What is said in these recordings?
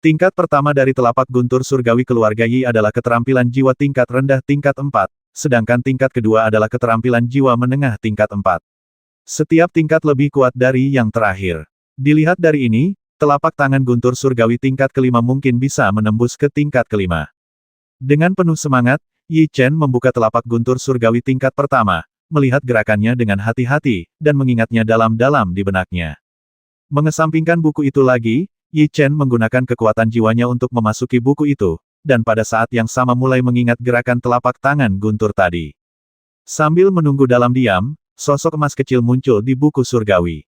Tingkat pertama dari telapak guntur surgawi keluarga Yi adalah keterampilan jiwa tingkat rendah tingkat 4, sedangkan tingkat kedua adalah keterampilan jiwa menengah tingkat 4. Setiap tingkat lebih kuat dari yang terakhir. Dilihat dari ini, telapak tangan guntur surgawi tingkat kelima mungkin bisa menembus ke tingkat kelima. Dengan penuh semangat, Yi Chen membuka telapak guntur surgawi tingkat pertama, melihat gerakannya dengan hati-hati, dan mengingatnya dalam-dalam di benaknya. Mengesampingkan buku itu lagi, Yi Chen menggunakan kekuatan jiwanya untuk memasuki buku itu, dan pada saat yang sama mulai mengingat gerakan telapak tangan guntur tadi. Sambil menunggu dalam diam, sosok emas kecil muncul di buku surgawi.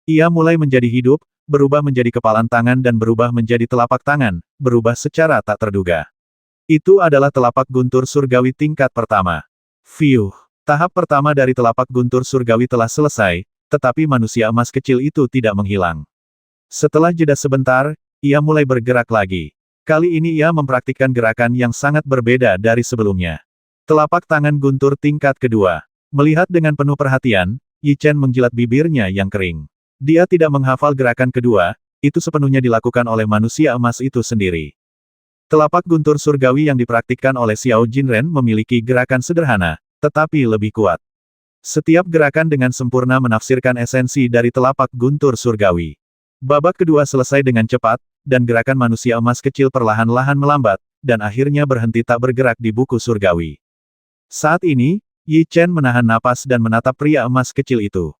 Ia mulai menjadi hidup, berubah menjadi kepalan tangan dan berubah menjadi telapak tangan, berubah secara tak terduga. Itu adalah telapak guntur surgawi tingkat pertama. Fiuh! Tahap pertama dari telapak guntur surgawi telah selesai, tetapi manusia emas kecil itu tidak menghilang. Setelah jeda sebentar, ia mulai bergerak lagi. Kali ini ia mempraktikkan gerakan yang sangat berbeda dari sebelumnya. Telapak tangan guntur tingkat kedua. Melihat dengan penuh perhatian, Yi Chen menjilat bibirnya yang kering. Dia tidak menghafal gerakan kedua, itu sepenuhnya dilakukan oleh manusia emas itu sendiri. Telapak guntur surgawi yang dipraktikkan oleh Xiao Jinren memiliki gerakan sederhana, tetapi lebih kuat. Setiap gerakan dengan sempurna menafsirkan esensi dari telapak guntur surgawi. Babak kedua selesai dengan cepat, dan gerakan manusia emas kecil perlahan-lahan melambat, dan akhirnya berhenti tak bergerak di buku surgawi. Saat ini, Yi Chen menahan napas dan menatap pria emas kecil itu.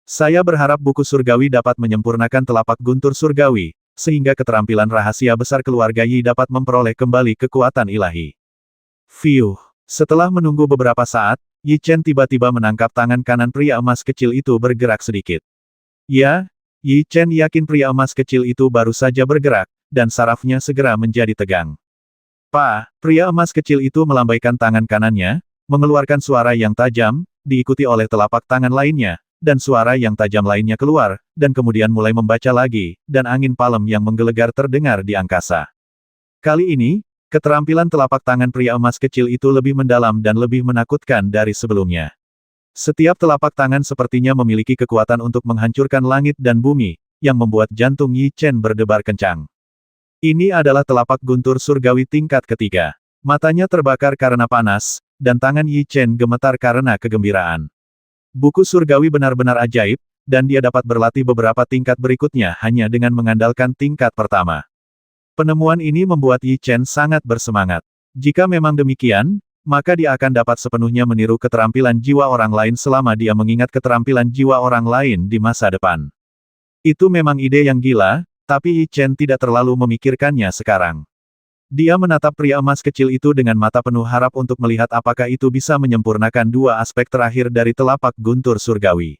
Saya berharap buku surgawi dapat menyempurnakan telapak guntur surgawi, sehingga keterampilan rahasia besar keluarga Yi dapat memperoleh kembali kekuatan ilahi. Fiuh! Setelah menunggu beberapa saat, Yi Chen tiba-tiba menangkap tangan kanan pria emas kecil itu bergerak sedikit. Ya, Yi Chen yakin pria emas kecil itu baru saja bergerak, dan sarafnya segera menjadi tegang. Pria emas kecil itu melambaikan tangan kanannya, mengeluarkan suara yang tajam, diikuti oleh telapak tangan lainnya, dan suara yang tajam lainnya keluar, dan kemudian mulai membaca lagi, dan angin palem yang menggelegar terdengar di angkasa. Kali ini, keterampilan telapak tangan pria emas kecil itu lebih mendalam dan lebih menakutkan dari sebelumnya. Setiap telapak tangan sepertinya memiliki kekuatan untuk menghancurkan langit dan bumi, yang membuat jantung Yi Chen berdebar kencang. Ini adalah telapak guntur surgawi tingkat ketiga. Matanya terbakar karena panas, dan tangan Yi Chen gemetar karena kegembiraan. Buku surgawi benar-benar ajaib, dan dia dapat berlatih beberapa tingkat berikutnya hanya dengan mengandalkan tingkat pertama. Penemuan ini membuat Yi Chen sangat bersemangat. Jika memang demikian, maka dia akan dapat sepenuhnya meniru keterampilan jiwa orang lain selama dia mengingat keterampilan jiwa orang lain di masa depan. Itu memang ide yang gila, tapi Yi Chen tidak terlalu memikirkannya sekarang. Dia menatap pria emas kecil itu dengan mata penuh harap untuk melihat apakah itu bisa menyempurnakan dua aspek terakhir dari telapak guntur surgawi.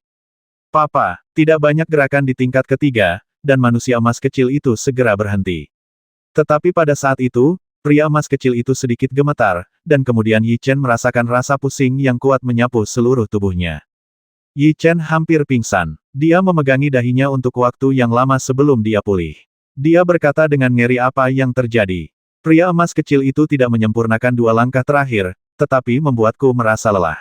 Papa, tidak banyak gerakan di tingkat ketiga, dan manusia emas kecil itu segera berhenti. Tetapi pada saat itu, pria emas kecil itu sedikit gemetar, dan kemudian Yi Chen merasakan rasa pusing yang kuat menyapu seluruh tubuhnya. Yi Chen hampir pingsan. Dia memegangi dahinya untuk waktu yang lama sebelum dia pulih. Dia berkata dengan ngeri apa yang terjadi. Pria emas kecil itu tidak menyempurnakan dua langkah terakhir, tetapi membuatku merasa lelah.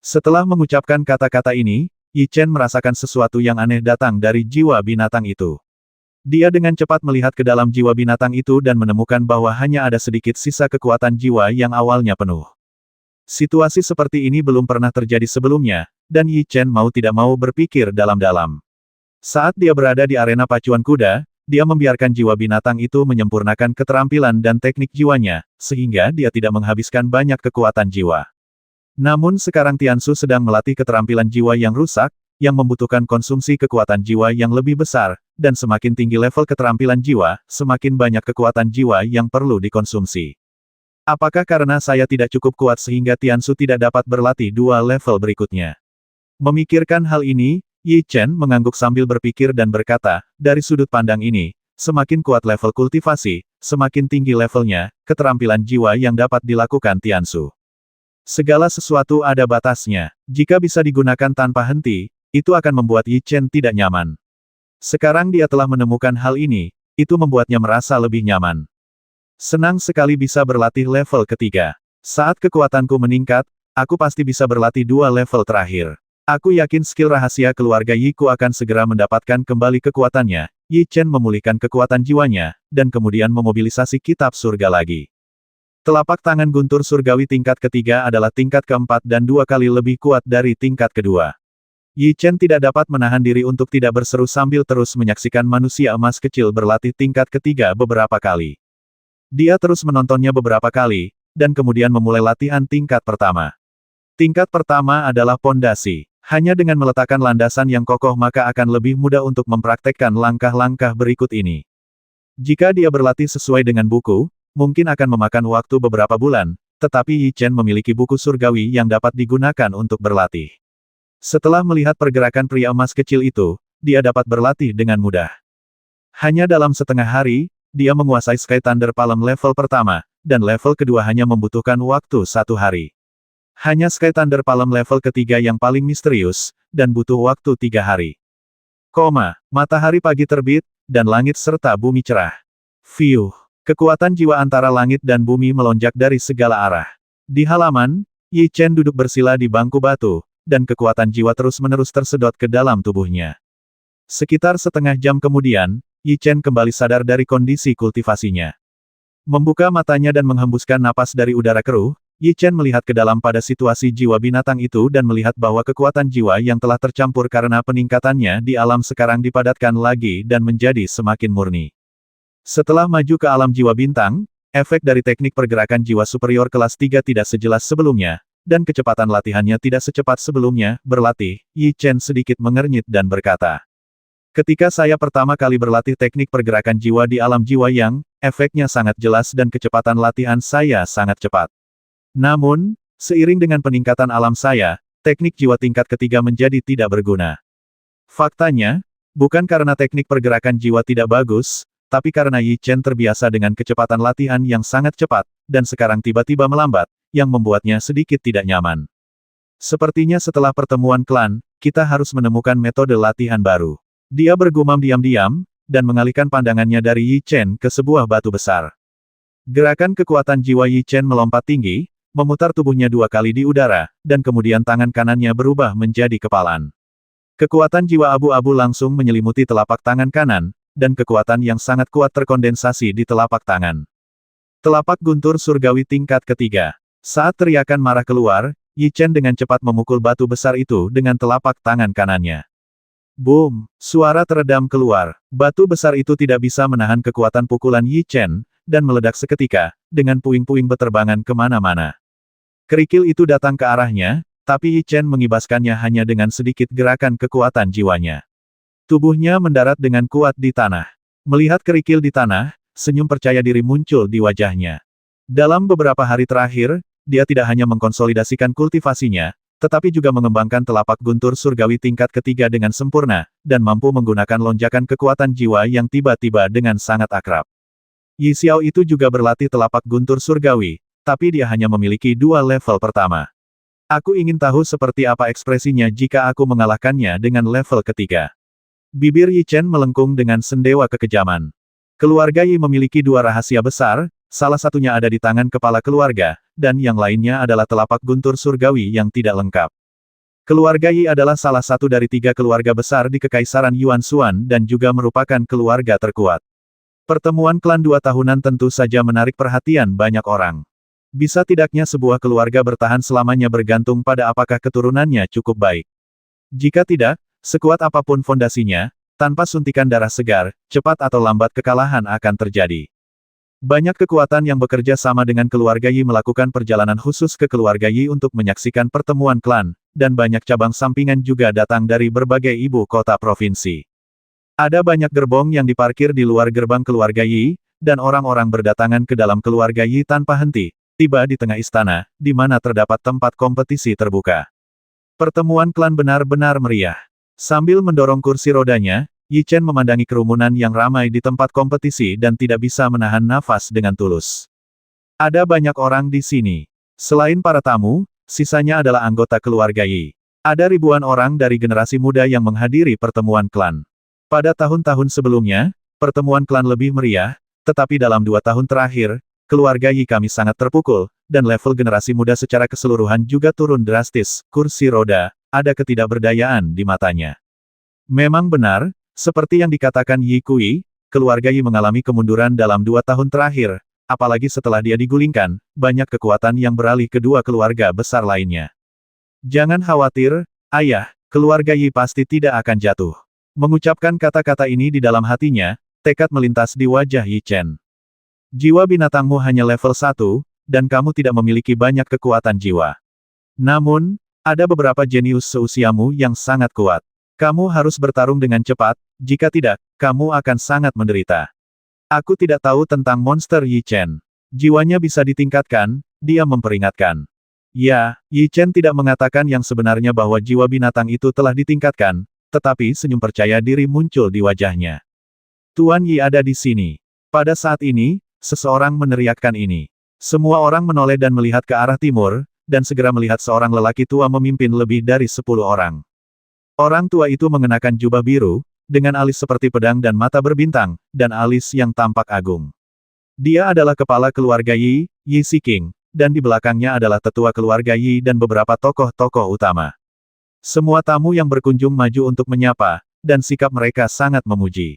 Setelah mengucapkan kata-kata ini, Yi Chen merasakan sesuatu yang aneh datang dari jiwa binatang itu. Dia dengan cepat melihat ke dalam jiwa binatang itu dan menemukan bahwa hanya ada sedikit sisa kekuatan jiwa yang awalnya penuh. Situasi seperti ini belum pernah terjadi sebelumnya, dan Yi Chen mau tidak mau berpikir dalam-dalam. Saat dia berada di arena pacuan kuda, dia membiarkan jiwa binatang itu menyempurnakan keterampilan dan teknik jiwanya, sehingga dia tidak menghabiskan banyak kekuatan jiwa. Namun sekarang Tiansu sedang melatih keterampilan jiwa yang rusak, yang membutuhkan konsumsi kekuatan jiwa yang lebih besar, dan semakin tinggi level keterampilan jiwa, semakin banyak kekuatan jiwa yang perlu dikonsumsi. Apakah karena saya tidak cukup kuat sehingga Tiansu tidak dapat berlatih dua level berikutnya? Memikirkan hal ini, Yi Chen mengangguk sambil berpikir dan berkata, dari sudut pandang ini, semakin kuat level kultivasi, semakin tinggi levelnya, keterampilan jiwa yang dapat dilakukan Tiansu. Segala sesuatu ada batasnya. Jika bisa digunakan tanpa henti, itu akan membuat Yi Chen tidak nyaman. Sekarang dia telah menemukan hal ini, itu membuatnya merasa lebih nyaman. Senang sekali bisa berlatih level ketiga. Saat kekuatanku meningkat, aku pasti bisa berlatih dua level terakhir. Aku yakin skill rahasia keluarga Yiku akan segera mendapatkan kembali kekuatannya, Yi Chen memulihkan kekuatan jiwanya, dan kemudian memobilisasi kitab surga lagi. Telapak tangan guntur surgawi tingkat ketiga adalah tingkat keempat dan 2 kali lebih kuat dari tingkat kedua. Yi Chen tidak dapat menahan diri untuk tidak berseru sambil terus menyaksikan manusia emas kecil berlatih tingkat ketiga beberapa kali. Dia terus menontonnya beberapa kali, dan kemudian memulai latihan tingkat pertama. Tingkat pertama adalah pondasi. Hanya dengan meletakkan landasan yang kokoh maka akan lebih mudah untuk mempraktekkan langkah-langkah berikut ini. Jika dia berlatih sesuai dengan buku, mungkin akan memakan waktu beberapa bulan, tetapi Yi Chen memiliki buku surgawi yang dapat digunakan untuk berlatih. Setelah melihat pergerakan pria emas kecil itu, dia dapat berlatih dengan mudah. Hanya dalam setengah hari, dia menguasai Sky Thunder Palm level pertama, dan level kedua hanya membutuhkan waktu 1 hari. Hanya Sky Thunder Palm level ketiga yang paling misterius, dan butuh waktu 3 hari. Matahari pagi terbit, dan langit serta bumi cerah. Fiuh! Kekuatan jiwa antara langit dan bumi melonjak dari segala arah. Di halaman, Yi Chen duduk bersila di bangku batu, dan kekuatan jiwa terus-menerus tersedot ke dalam tubuhnya. Sekitar setengah jam kemudian, Yi Chen kembali sadar dari kondisi kultivasinya. Membuka matanya dan menghembuskan napas dari udara keruh, Yi Chen melihat ke dalam pada situasi jiwa binatang itu dan melihat bahwa kekuatan jiwa yang telah tercampur karena peningkatannya di alam sekarang dipadatkan lagi dan menjadi semakin murni. Setelah maju ke alam jiwa bintang, efek dari teknik pergerakan jiwa superior kelas 3 tidak sejelas sebelumnya, dan kecepatan latihannya tidak secepat sebelumnya. Berlatih, Yi Chen sedikit mengernyit dan berkata, "Ketika saya pertama kali berlatih teknik pergerakan jiwa di alam jiwa yang, efeknya sangat jelas dan kecepatan latihan saya sangat cepat. Namun, seiring dengan peningkatan alam saya, teknik jiwa tingkat ketiga menjadi tidak berguna. Faktanya, bukan karena teknik pergerakan jiwa tidak bagus, tapi karena Yi Chen terbiasa dengan kecepatan latihan yang sangat cepat, dan sekarang tiba-tiba melambat, yang membuatnya sedikit tidak nyaman. Sepertinya setelah pertemuan klan, kita harus menemukan metode latihan baru." Dia bergumam diam-diam, dan mengalihkan pandangannya dari Yi Chen ke sebuah batu besar. Gerakan kekuatan jiwa Yi Chen melompat tinggi, memutar tubuhnya 2 kali di udara, dan kemudian tangan kanannya berubah menjadi kepalan. Kekuatan jiwa abu-abu langsung menyelimuti telapak tangan kanan, dan kekuatan yang sangat kuat terkondensasi di telapak tangan. Telapak guntur surgawi tingkat ketiga. Saat teriakan marah keluar, Yi Chen dengan cepat memukul batu besar itu dengan telapak tangan kanannya. Boom! Suara teredam keluar. Batu besar itu tidak bisa menahan kekuatan pukulan Yi Chen, dan meledak seketika, dengan puing-puing beterbangan kemana-mana. Kerikil itu datang ke arahnya, tapi Yi Chen mengibaskannya hanya dengan sedikit gerakan kekuatan jiwanya. Tubuhnya mendarat dengan kuat di tanah. Melihat kerikil di tanah, senyum percaya diri muncul di wajahnya. Dalam beberapa hari terakhir, dia tidak hanya mengkonsolidasikan kultivasinya, tetapi juga mengembangkan telapak guntur surgawi tingkat ketiga dengan sempurna, dan mampu menggunakan lonjakan kekuatan jiwa yang tiba-tiba dengan sangat akrab. Yi Xiao itu juga berlatih telapak guntur surgawi, tapi dia hanya memiliki 2 level pertama. Aku ingin tahu seperti apa ekspresinya jika aku mengalahkannya dengan level ketiga. Bibir Yi Chen melengkung dengan sendewa kekejaman. Keluarga Yi memiliki 2 rahasia besar, salah satunya ada di tangan kepala keluarga, dan yang lainnya adalah telapak guntur surgawi yang tidak lengkap. Keluarga Yi adalah salah satu dari 3 keluarga besar di Kekaisaran Yuan Xuan dan juga merupakan keluarga terkuat. Pertemuan klan 2 tahunan tentu saja menarik perhatian banyak orang. Bisa tidaknya sebuah keluarga bertahan selamanya bergantung pada apakah keturunannya cukup baik. Jika tidak, sekuat apapun fondasinya, tanpa suntikan darah segar, cepat atau lambat kekalahan akan terjadi. Banyak kekuatan yang bekerja sama dengan keluarga Yi melakukan perjalanan khusus ke keluarga Yi untuk menyaksikan pertemuan klan, dan banyak cabang sampingan juga datang dari berbagai ibu kota provinsi. Ada banyak gerbong yang diparkir di luar gerbang keluarga Yi, dan orang-orang berdatangan ke dalam keluarga Yi tanpa henti, tiba di tengah istana, di mana terdapat tempat kompetisi terbuka. Pertemuan klan benar-benar meriah. Sambil mendorong kursi rodanya, Yi Chen memandangi kerumunan yang ramai di tempat kompetisi dan tidak bisa menahan nafas dengan tulus. Ada banyak orang di sini. Selain para tamu, sisanya adalah anggota keluarga Yi. Ada ribuan orang dari generasi muda yang menghadiri pertemuan klan. Pada tahun-tahun sebelumnya, pertemuan klan lebih meriah, tetapi dalam 2 tahun terakhir, keluarga Yi kami sangat terpukul, dan level generasi muda secara keseluruhan juga turun drastis. Kursi roda, ada ketidakberdayaan di matanya. Memang benar, Seperti yang dikatakan Yi Kui, keluarga Yi mengalami kemunduran dalam 2 tahun terakhir, apalagi setelah dia digulingkan, banyak kekuatan yang beralih ke dua keluarga besar lainnya. Jangan khawatir, ayah, keluarga Yi pasti tidak akan jatuh. Mengucapkan kata-kata ini di dalam hatinya, tekad melintas di wajah Yi Chen. Jiwa binatangmu hanya level 1, dan kamu tidak memiliki banyak kekuatan jiwa. Namun, ada beberapa jenius seusiamu yang sangat kuat. Kamu harus bertarung dengan cepat, jika tidak, kamu akan sangat menderita. Aku tidak tahu tentang monster Yi Chen. Jiwanya bisa ditingkatkan, dia memperingatkan. Ya, Yi Chen tidak mengatakan yang sebenarnya bahwa jiwa binatang itu telah ditingkatkan, tetapi senyum percaya diri muncul di wajahnya. Tuan Yi ada di sini. Pada saat ini, seseorang meneriakkan ini. Semua orang menoleh dan melihat ke arah timur, dan segera melihat seorang lelaki tua memimpin lebih dari 10 orang. Orang tua itu mengenakan jubah biru, dengan alis seperti pedang dan mata berbintang, dan alis yang tampak agung. Dia adalah kepala keluarga Yi, Yi Siking, dan di belakangnya adalah tetua keluarga Yi dan beberapa tokoh-tokoh utama. Semua tamu yang berkunjung maju untuk menyapa, dan sikap mereka sangat memuji.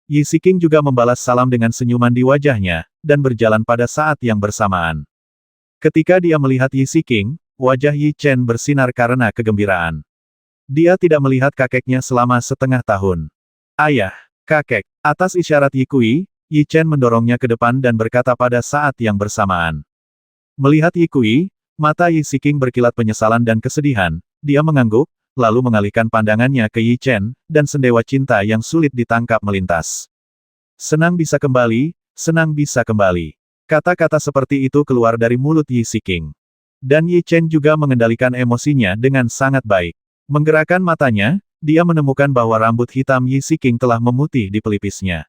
Yi Siking juga membalas salam dengan senyuman di wajahnya, dan berjalan pada saat yang bersamaan. Ketika dia melihat Yi Siking, wajah Yi Chen bersinar karena kegembiraan. Dia tidak melihat kakeknya selama setengah tahun. Ayah, kakek, atas isyarat Yi Kui, Yi Chen mendorongnya ke depan dan berkata pada saat yang bersamaan. Melihat Yi Kui, mata Yi Siking berkilat penyesalan dan kesedihan, dia mengangguk, lalu mengalihkan pandangannya ke Yi Chen, dan sendewa cinta yang sulit ditangkap melintas. Senang bisa kembali, senang bisa kembali. Kata-kata seperti itu keluar dari mulut Yi Siking. Dan Yi Chen juga mengendalikan emosinya dengan sangat baik. Menggerakkan matanya, dia menemukan bahwa rambut hitam Yi Siking telah memutih di pelipisnya.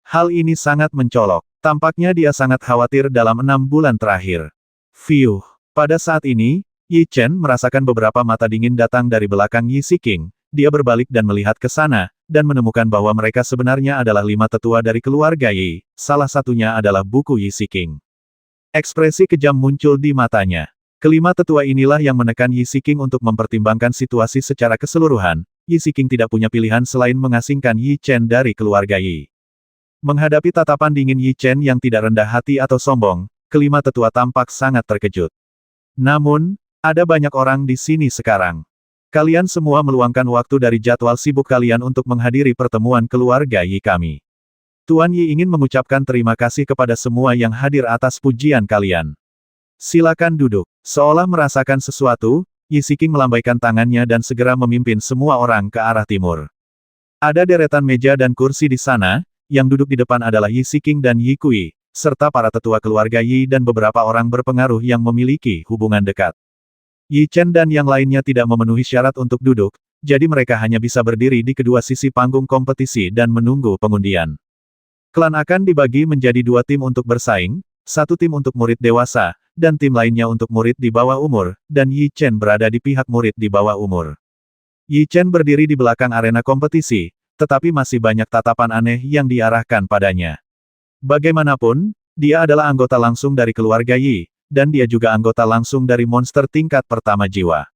Hal ini sangat mencolok. Tampaknya dia sangat khawatir dalam 6 bulan terakhir. Fiuh. Pada saat ini, Yi Chen merasakan beberapa mata dingin datang dari belakang Yi Siking. Dia berbalik dan melihat ke sana, dan menemukan bahwa mereka sebenarnya adalah 5 tetua dari keluarga Yi, salah satunya adalah buku Yi Siking. Ekspresi kejam muncul di matanya. Kelima tetua inilah yang menekan Yi Siking untuk mempertimbangkan situasi secara keseluruhan. Yi Siking tidak punya pilihan selain mengasingkan Yi Chen dari keluarga Yi. Menghadapi tatapan dingin Yi Chen yang tidak rendah hati atau sombong, kelima tetua tampak sangat terkejut. Namun, ada banyak orang di sini sekarang. Kalian semua meluangkan waktu dari jadwal sibuk kalian untuk menghadiri pertemuan keluarga Yi kami. Tuan Yi ingin mengucapkan terima kasih kepada semua yang hadir atas pujian kalian. Silakan duduk. Seolah merasakan sesuatu, Yi Siking melambaikan tangannya dan segera memimpin semua orang ke arah timur. Ada deretan meja dan kursi di sana, yang duduk di depan adalah Yi Siking dan Yi Kui, serta para tetua keluarga Yi dan beberapa orang berpengaruh yang memiliki hubungan dekat. Yi Chen dan yang lainnya tidak memenuhi syarat untuk duduk, jadi mereka hanya bisa berdiri di kedua sisi panggung kompetisi dan menunggu pengundian. Klan akan dibagi menjadi 2 tim untuk bersaing, 1 tim untuk murid dewasa, dan tim lainnya untuk murid di bawah umur, dan Yi Chen berada di pihak murid di bawah umur. Yi Chen berdiri di belakang arena kompetisi, tetapi masih banyak tatapan aneh yang diarahkan padanya. Bagaimanapun, dia adalah anggota langsung dari keluarga Yi, dan dia juga anggota langsung dari monster tingkat pertama jiwa.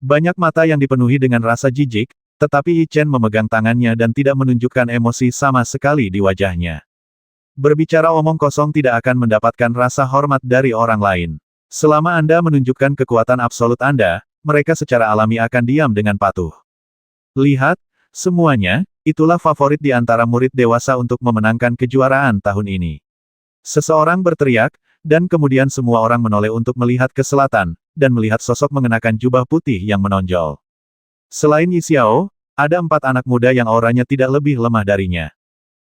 Banyak mata yang dipenuhi dengan rasa jijik, tetapi Yi Chen memegang tangannya dan tidak menunjukkan emosi sama sekali di wajahnya. Berbicara omong kosong tidak akan mendapatkan rasa hormat dari orang lain. Selama Anda menunjukkan kekuatan absolut Anda, mereka secara alami akan diam dengan patuh. Lihat, semuanya, itulah favorit di antara murid dewasa untuk memenangkan kejuaraan tahun ini. Seseorang berteriak, dan kemudian semua orang menoleh untuk melihat ke selatan, dan melihat sosok mengenakan jubah putih yang menonjol. Selain Yi Xiao, ada 4 anak muda yang auranya tidak lebih lemah darinya.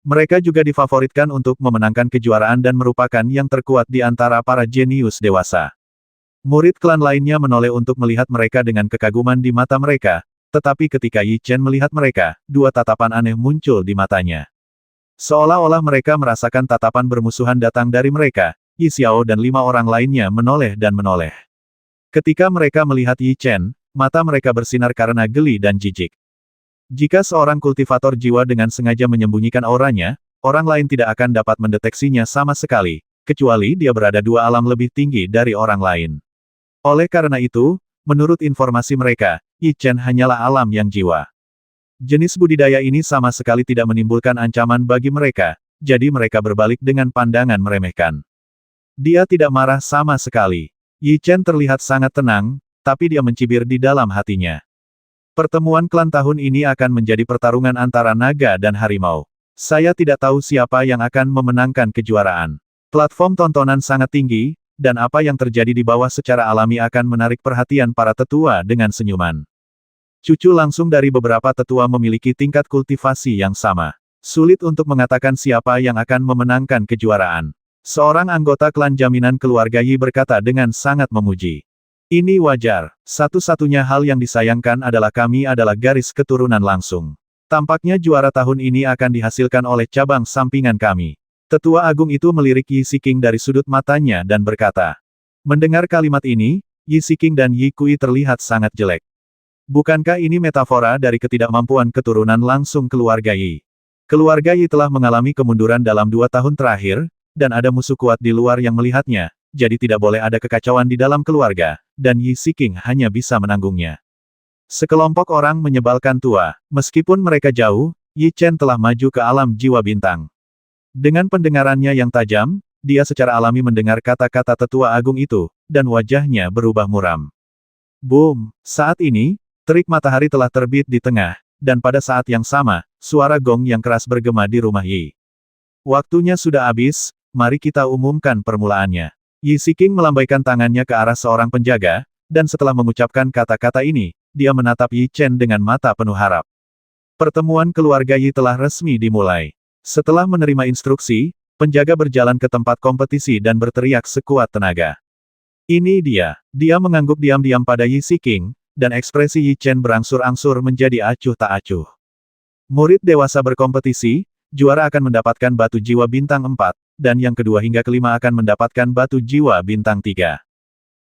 Mereka juga difavoritkan untuk memenangkan kejuaraan dan merupakan yang terkuat di antara para jenius dewasa. Murid klan lainnya menoleh untuk melihat mereka dengan kekaguman di mata mereka, tetapi ketika Yi Chen melihat mereka, 2 tatapan aneh muncul di matanya. Seolah-olah mereka merasakan tatapan bermusuhan datang dari mereka, Yi Xiao dan 5 orang lainnya menoleh dan menoleh. Ketika mereka melihat Yi Chen, mata mereka bersinar karena geli dan jijik. Jika seorang kultivator jiwa dengan sengaja menyembunyikan auranya, orang lain tidak akan dapat mendeteksinya sama sekali, kecuali dia berada 2 alam lebih tinggi dari orang lain. Oleh karena itu, menurut informasi mereka, Yi Chen hanyalah alam yang jiwa. Jenis budidaya ini sama sekali tidak menimbulkan ancaman bagi mereka, jadi mereka berbalik dengan pandangan meremehkan. Dia tidak marah sama sekali. Yi Chen terlihat sangat tenang, tapi dia mencibir di dalam hatinya. Pertemuan klan tahun ini akan menjadi pertarungan antara naga dan harimau. Saya tidak tahu siapa yang akan memenangkan kejuaraan. Platform tontonan sangat tinggi, dan apa yang terjadi di bawah secara alami akan menarik perhatian para tetua dengan senyuman. Cucu langsung dari beberapa tetua memiliki tingkat kultivasi yang sama. Sulit untuk mengatakan siapa yang akan memenangkan kejuaraan. Seorang anggota klan jaminan keluarga Yi berkata dengan sangat memuji. Ini wajar. Satu-satunya hal yang disayangkan adalah kami adalah garis keturunan langsung. Tampaknya juara tahun ini akan dihasilkan oleh cabang sampingan kami. Tetua agung itu melirik Yi Siking dari sudut matanya dan berkata. Mendengar kalimat ini, Yi Siking dan Yi Kui terlihat sangat jelek. Bukankah ini metafora dari ketidakmampuan keturunan langsung keluarga Yi? Keluarga Yi telah mengalami kemunduran dalam 2 tahun terakhir, dan ada musuh kuat di luar yang melihatnya, jadi tidak boleh ada kekacauan di dalam keluarga, dan Yi Siking hanya bisa menanggungnya. Sekelompok orang menyebalkan tua, meskipun mereka jauh, Yi Chen telah maju ke alam jiwa bintang. Dengan pendengarannya yang tajam, dia secara alami mendengar kata-kata tetua agung itu, dan wajahnya berubah muram. Boom! Saat ini, terik matahari telah terbit di tengah, dan pada saat yang sama, suara gong yang keras bergema di rumah Yi. Waktunya sudah habis, mari kita umumkan permulaannya. Yi Siking melambaikan tangannya ke arah seorang penjaga, dan setelah mengucapkan kata-kata ini, dia menatap Yi Chen dengan mata penuh harap. Pertemuan keluarga Yi telah resmi dimulai. Setelah menerima instruksi, penjaga berjalan ke tempat kompetisi dan berteriak sekuat tenaga. Ini dia. Dia mengangguk diam-diam pada Yi Siking, dan ekspresi Yi Chen berangsur-angsur menjadi acuh tak acuh. Murid dewasa berkompetisi, juara akan mendapatkan batu jiwa bintang 4, dan yang kedua hingga kelima akan mendapatkan batu jiwa bintang 3.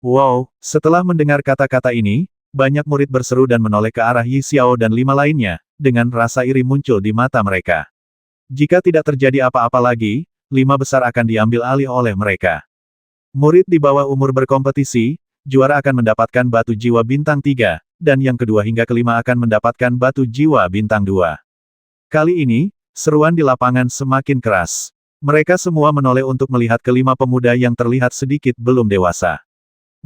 Wow, setelah mendengar kata-kata ini, banyak murid berseru dan menoleh ke arah Yi Xiao dan 5 lainnya, dengan rasa iri muncul di mata mereka. Jika tidak terjadi apa-apa lagi, 5 besar akan diambil alih oleh mereka. Murid di bawah umur berkompetisi, juara akan mendapatkan batu jiwa bintang 3, dan yang kedua hingga kelima akan mendapatkan batu jiwa bintang 2. Kali ini, seruan di lapangan semakin keras. Mereka semua menoleh untuk melihat kelima pemuda yang terlihat sedikit belum dewasa.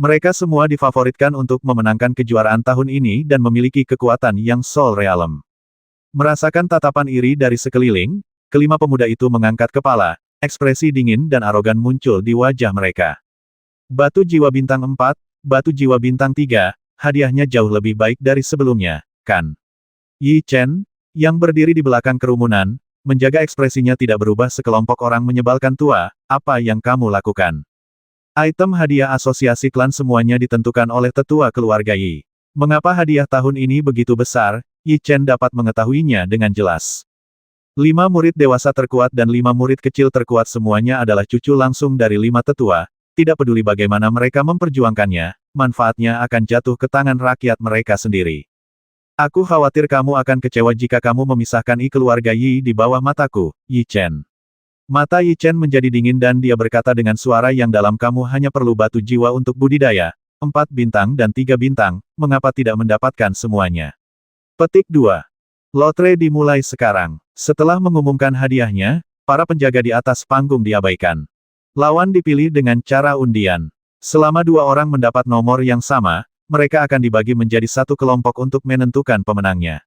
Mereka semua difavoritkan untuk memenangkan kejuaraan tahun ini dan memiliki kekuatan yang Soul Realm. Merasakan tatapan iri dari sekeliling, kelima pemuda itu mengangkat kepala, ekspresi dingin dan arogan muncul di wajah mereka. Batu jiwa bintang 4, batu jiwa bintang 3, hadiahnya jauh lebih baik dari sebelumnya, kan? Yi Chen, yang berdiri di belakang kerumunan, menjaga ekspresinya tidak berubah sekelompok orang menyebalkan tua, apa yang kamu lakukan? Item hadiah asosiasi klan semuanya ditentukan oleh tetua keluarga Yi. Mengapa hadiah tahun ini begitu besar, Yi Chen dapat mengetahuinya dengan jelas. 5 murid dewasa terkuat dan 5 murid kecil terkuat semuanya adalah cucu langsung dari 5 tetua, tidak peduli bagaimana mereka memperjuangkannya, manfaatnya akan jatuh ke tangan rakyat mereka sendiri. Aku khawatir kamu akan kecewa jika kamu memisahkan keluarga Yi di bawah mataku, Yi Chen. Mata Yi Chen menjadi dingin dan dia berkata dengan suara yang dalam, kamu hanya perlu batu jiwa untuk budidaya, 4 bintang dan 3 bintang, mengapa tidak mendapatkan semuanya? Petik 2. Lotre dimulai sekarang. Setelah mengumumkan hadiahnya, para penjaga di atas panggung diabaikan. Lawan dipilih dengan cara undian. Selama 2 orang mendapat nomor yang sama, mereka akan dibagi menjadi satu kelompok untuk menentukan pemenangnya.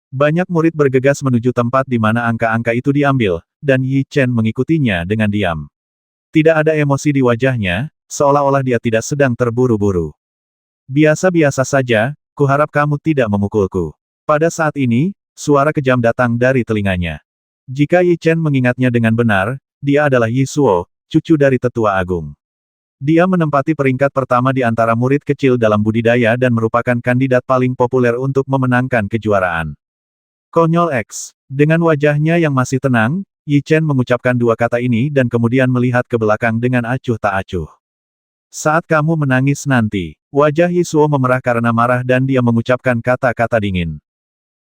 Banyak murid bergegas menuju tempat di mana angka-angka itu diambil, dan Yi Chen mengikutinya dengan diam. Tidak ada emosi di wajahnya, seolah-olah dia tidak sedang terburu-buru. Biasa-biasa saja, kuharap kamu tidak memukulku. Pada saat ini, suara kejam datang dari telinganya. Jika Yi Chen mengingatnya dengan benar, dia adalah Yi Suo, cucu dari tetua agung. Dia menempati peringkat pertama di antara murid kecil dalam budidaya dan merupakan kandidat paling populer untuk memenangkan kejuaraan. Konyol X. Dengan wajahnya yang masih tenang, Yi Chen mengucapkan 2 kata ini dan kemudian melihat ke belakang dengan acuh tak acuh. Saat kamu menangis nanti, wajah Yi Suo memerah karena marah dan dia mengucapkan kata-kata dingin.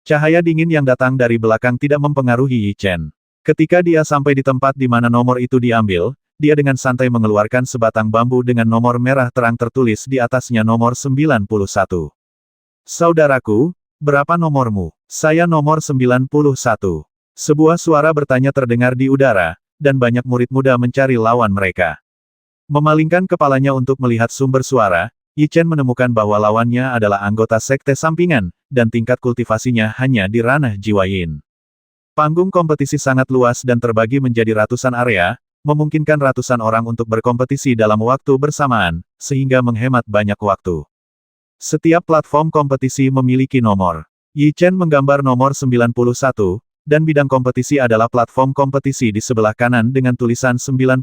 Cahaya dingin yang datang dari belakang tidak mempengaruhi Yi Chen. Ketika dia sampai di tempat di mana nomor itu diambil, dia dengan santai mengeluarkan sebatang bambu dengan nomor merah terang tertulis di atasnya nomor 91. Saudaraku, Berapa nomormu? Saya nomor 91. Sebuah suara bertanya terdengar di udara, dan banyak murid muda mencari lawan mereka. Memalingkan kepalanya untuk melihat sumber suara, Yi Chen menemukan bahwa lawannya adalah anggota sekte sampingan, dan tingkat kultivasinya hanya di ranah jiwa yin. Panggung kompetisi sangat luas dan terbagi menjadi ratusan area, memungkinkan ratusan orang untuk berkompetisi dalam waktu bersamaan, sehingga menghemat banyak waktu. Setiap platform kompetisi memiliki nomor. Yi Chen menggambar nomor 91, dan bidang kompetisi adalah platform kompetisi di sebelah kanan dengan tulisan 91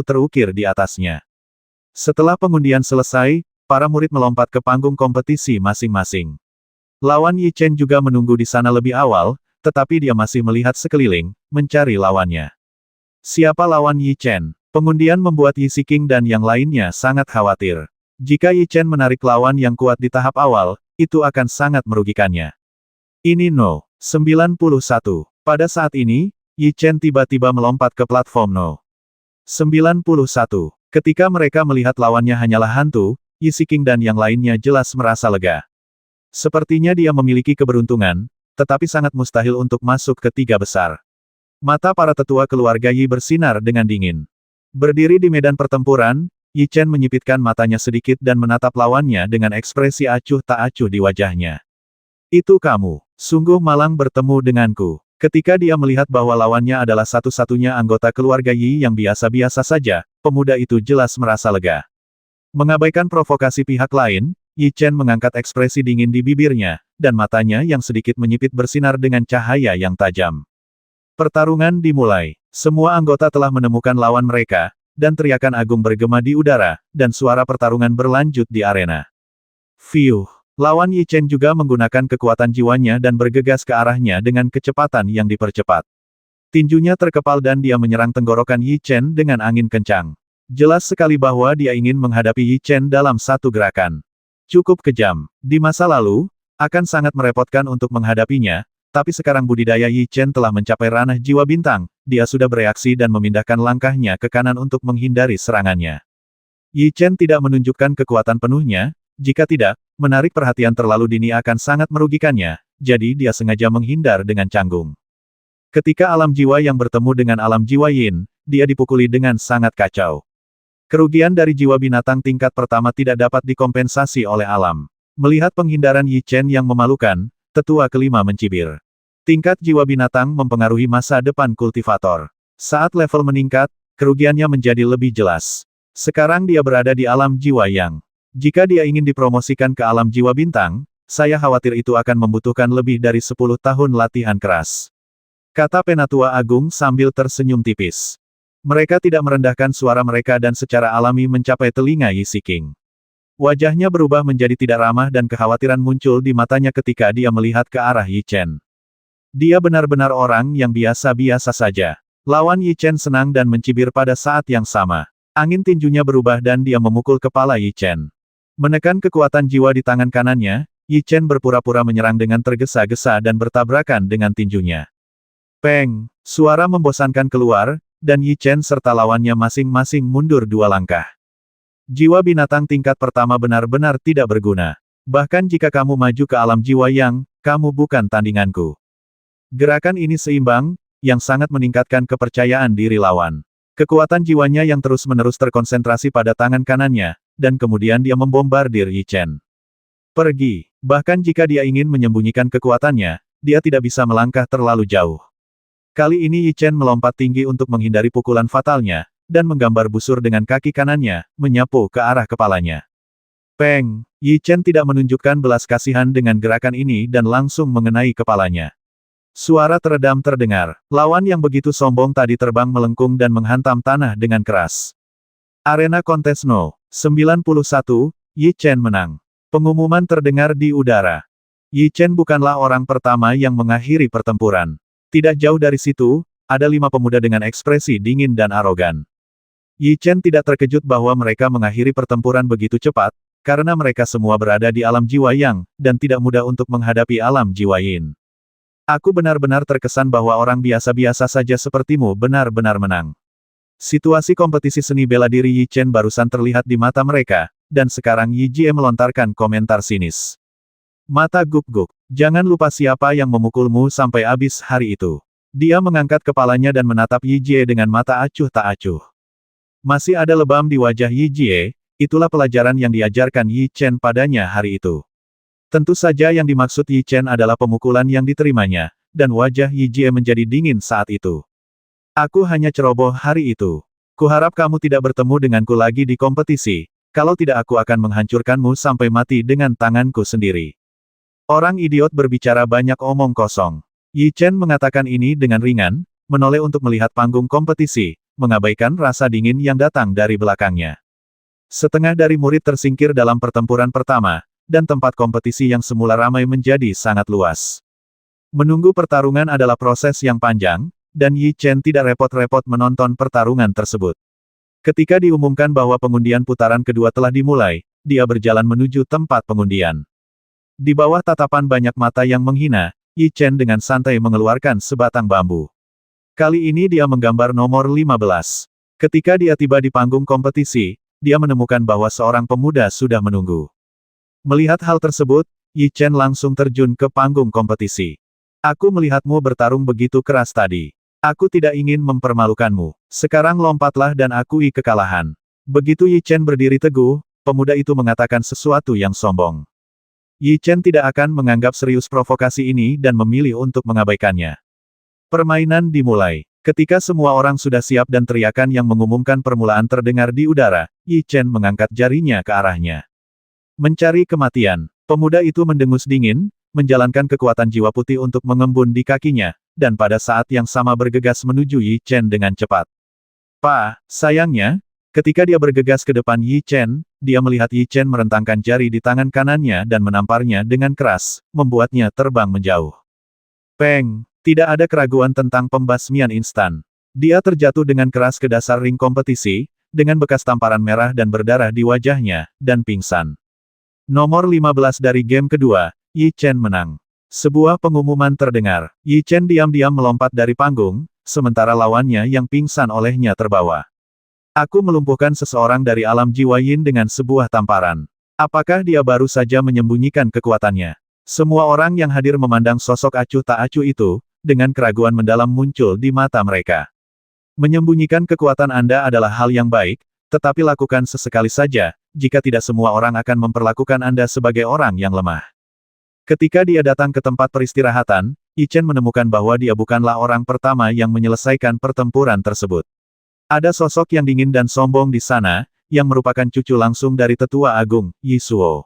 terukir di atasnya. Setelah pengundian selesai, para murid melompat ke panggung kompetisi masing-masing. Lawan Yi Chen juga menunggu di sana lebih awal, tetapi dia masih melihat sekeliling, mencari lawannya. Siapa lawan Yi Chen? Pengundian membuat Yi Siking dan yang lainnya sangat khawatir. Jika Yi Chen menarik lawan yang kuat di tahap awal, itu akan sangat merugikannya. Ini No. 91. Pada saat ini, Yi Chen tiba-tiba melompat ke platform No. 91. Ketika mereka melihat lawannya hanyalah hantu, Yi Siking dan yang lainnya jelas merasa lega. Sepertinya dia memiliki keberuntungan, tetapi sangat mustahil untuk masuk ke tiga besar. Mata para tetua keluarga Yi bersinar dengan dingin. Berdiri di medan pertempuran, Yi Chen menyipitkan matanya sedikit dan menatap lawannya dengan ekspresi acuh tak acuh di wajahnya. Itu kamu. Sungguh malang bertemu denganku. Ketika dia melihat bahwa lawannya adalah satu-satunya anggota keluarga Yi yang biasa-biasa saja, pemuda itu jelas merasa lega. Mengabaikan provokasi pihak lain, Yi Chen mengangkat ekspresi dingin di bibirnya, dan matanya yang sedikit menyipit bersinar dengan cahaya yang tajam. Pertarungan dimulai. Semua anggota telah menemukan lawan mereka, dan teriakan agung bergema di udara, dan suara pertarungan berlanjut di arena. Fiuh! Lawan Yi Chen juga menggunakan kekuatan jiwanya dan bergegas ke arahnya dengan kecepatan yang dipercepat. Tinjunya terkepal dan dia menyerang tenggorokan Yi Chen dengan angin kencang. Jelas sekali bahwa dia ingin menghadapi Yi Chen dalam satu gerakan. Cukup kejam. Di masa lalu, akan sangat merepotkan untuk menghadapinya, tapi sekarang budidaya Yi Chen telah mencapai ranah jiwa bintang, dia sudah bereaksi dan memindahkan langkahnya ke kanan untuk menghindari serangannya. Yi Chen tidak menunjukkan kekuatan penuhnya, jika tidak, menarik perhatian terlalu dini akan sangat merugikannya, jadi dia sengaja menghindar dengan canggung. Ketika alam jiwa yang bertemu dengan alam jiwa yin, dia dipukuli dengan sangat kacau. Kerugian dari jiwa binatang tingkat pertama tidak dapat dikompensasi oleh alam. Melihat penghindaran Yi Chen yang memalukan, tetua kelima mencibir. Tingkat jiwa binatang mempengaruhi masa depan kultivator. Saat level meningkat, kerugiannya menjadi lebih jelas. Sekarang dia berada di alam jiwa yang. Jika dia ingin dipromosikan ke alam jiwa bintang, saya khawatir itu akan membutuhkan lebih dari 10 tahun latihan keras. Kata Penatua Agung sambil tersenyum tipis. Mereka tidak merendahkan suara mereka dan secara alami mencapai telinga Yi Siking. Wajahnya berubah menjadi tidak ramah dan kekhawatiran muncul di matanya ketika dia melihat ke arah Yi Chen. Dia benar-benar orang yang biasa-biasa saja. Lawan Yi Chen senang dan mencibir pada saat yang sama. Angin tinjunya berubah dan dia memukul kepala Yi Chen. Menekan kekuatan jiwa di tangan kanannya, Yi Chen berpura-pura menyerang dengan tergesa-gesa dan bertabrakan dengan tinjunya. Peng! Suara membosankan keluar, dan Yi Chen serta lawannya masing-masing mundur 2 langkah. Jiwa binatang tingkat pertama benar-benar tidak berguna. Bahkan jika kamu maju ke alam jiwa yang, kamu bukan tandinganku. Gerakan ini seimbang, yang sangat meningkatkan kepercayaan diri lawan. Kekuatan jiwanya yang terus-menerus terkonsentrasi pada tangan kanannya, dan kemudian dia membombardir Yi Chen. Pergi. Bahkan jika dia ingin menyembunyikan kekuatannya, dia tidak bisa melangkah terlalu jauh. Kali ini Yi Chen melompat tinggi untuk menghindari pukulan fatalnya, dan menggambar busur dengan kaki kanannya, menyapu ke arah kepalanya. Peng! Yi Chen tidak menunjukkan belas kasihan dengan gerakan ini dan langsung mengenai kepalanya. Suara teredam terdengar. Lawan yang begitu sombong tadi terbang melengkung dan menghantam tanah dengan keras. Arena kontes No. 91, Yi Chen menang. Pengumuman terdengar di udara. Yi Chen bukanlah orang pertama yang mengakhiri pertempuran. Tidak jauh dari situ, ada 5 pemuda dengan ekspresi dingin dan arogan. Yi Chen tidak terkejut bahwa mereka mengakhiri pertempuran begitu cepat, karena mereka semua berada di alam jiwa yang, dan tidak mudah untuk menghadapi alam jiwa yin. Aku benar-benar terkesan bahwa orang biasa-biasa saja sepertimu benar-benar menang. Situasi kompetisi seni bela diri Yi Chen barusan terlihat di mata mereka, dan sekarang Yi Jie melontarkan komentar sinis. Mata guk-guk. Jangan lupa siapa yang memukulmu sampai habis hari itu. Dia mengangkat kepalanya dan menatap Yi Jie dengan mata acuh tak acuh. Masih ada lebam di wajah Yi Jie, itulah pelajaran yang diajarkan Yi Chen padanya hari itu. Tentu saja yang dimaksud Yi Chen adalah pemukulan yang diterimanya, dan wajah Yi Jie menjadi dingin saat itu. Aku hanya ceroboh hari itu. Kuharap kamu tidak bertemu denganku lagi di kompetisi, kalau tidak aku akan menghancurkanmu sampai mati dengan tanganku sendiri. Orang idiot berbicara banyak omong kosong. Yi Chen mengatakan ini dengan ringan, menoleh untuk melihat panggung kompetisi, mengabaikan rasa dingin yang datang dari belakangnya. Setengah dari murid tersingkir dalam pertempuran pertama, dan tempat kompetisi yang semula ramai menjadi sangat luas. Menunggu pertarungan adalah proses yang panjang, dan Yi Chen tidak repot-repot menonton pertarungan tersebut. Ketika diumumkan bahwa pengundian putaran kedua telah dimulai, dia berjalan menuju tempat pengundian. Di bawah tatapan banyak mata yang menghina, Yi Chen dengan santai mengeluarkan sebatang bambu. Kali ini dia menggambar nomor 15. Ketika dia tiba di panggung kompetisi, dia menemukan bahwa seorang pemuda sudah menunggu. Melihat hal tersebut, Yi Chen langsung terjun ke panggung kompetisi. Aku melihatmu bertarung begitu keras tadi. Aku tidak ingin mempermalukanmu. Sekarang lompatlah dan akui kekalahan. Begitu Yi Chen berdiri teguh, pemuda itu mengatakan sesuatu yang sombong. Yi Chen tidak akan menganggap serius provokasi ini dan memilih untuk mengabaikannya. Permainan dimulai. Ketika semua orang sudah siap dan teriakan yang mengumumkan permulaan terdengar di udara, Yi Chen mengangkat jarinya ke arahnya. Mencari kematian. Pemuda itu mendengus dingin, menjalankan kekuatan jiwa putih untuk mengembun di kakinya, dan pada saat yang sama bergegas menuju Yi Chen dengan cepat. Sayangnya, ketika dia bergegas ke depan Yi Chen, dia melihat Yi Chen merentangkan jari di tangan kanannya dan menamparnya dengan keras, membuatnya terbang menjauh. Peng! Tidak ada keraguan tentang pembasmian instan. Dia terjatuh dengan keras ke dasar ring kompetisi, dengan bekas tamparan merah dan berdarah di wajahnya, dan pingsan. Nomor 15 dari game kedua, Yi Chen menang. Sebuah pengumuman terdengar. Yi Chen diam-diam melompat dari panggung, sementara lawannya yang pingsan olehnya terbawa. Aku melumpuhkan seseorang dari alam jiwa Yin dengan sebuah tamparan. Apakah dia baru saja menyembunyikan kekuatannya? Semua orang yang hadir memandang sosok acuh tak acuh itu, dengan keraguan mendalam muncul di mata mereka. Menyembunyikan kekuatan Anda adalah hal yang baik, tetapi lakukan sesekali saja, jika tidak semua orang akan memperlakukan Anda sebagai orang yang lemah. Ketika dia datang ke tempat peristirahatan, Yi Chen menemukan bahwa dia bukanlah orang pertama yang menyelesaikan pertempuran tersebut. Ada sosok yang dingin dan sombong di sana, yang merupakan cucu langsung dari Tetua Agung, Yi Suo.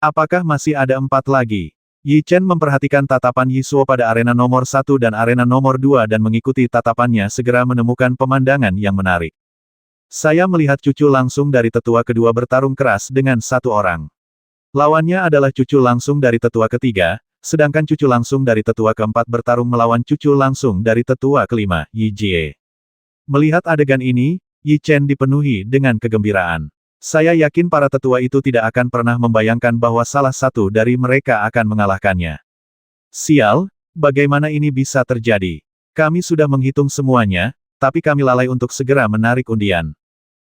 Apakah masih ada 4 lagi? Yi Chen memperhatikan tatapan Yi Suo pada arena nomor 1 dan arena nomor 2 dan mengikuti tatapannya segera menemukan pemandangan yang menarik. Saya melihat cucu langsung dari tetua kedua bertarung keras dengan satu orang. Lawannya adalah cucu langsung dari tetua ketiga, sedangkan cucu langsung dari tetua keempat bertarung melawan cucu langsung dari tetua kelima, Yi Jie. Melihat adegan ini, Yi Chen dipenuhi dengan kegembiraan. Saya yakin para tetua itu tidak akan pernah membayangkan bahwa salah satu dari mereka akan mengalahkannya. Sial, bagaimana ini bisa terjadi? Kami sudah menghitung semuanya, tapi kami lalai untuk segera menarik undian.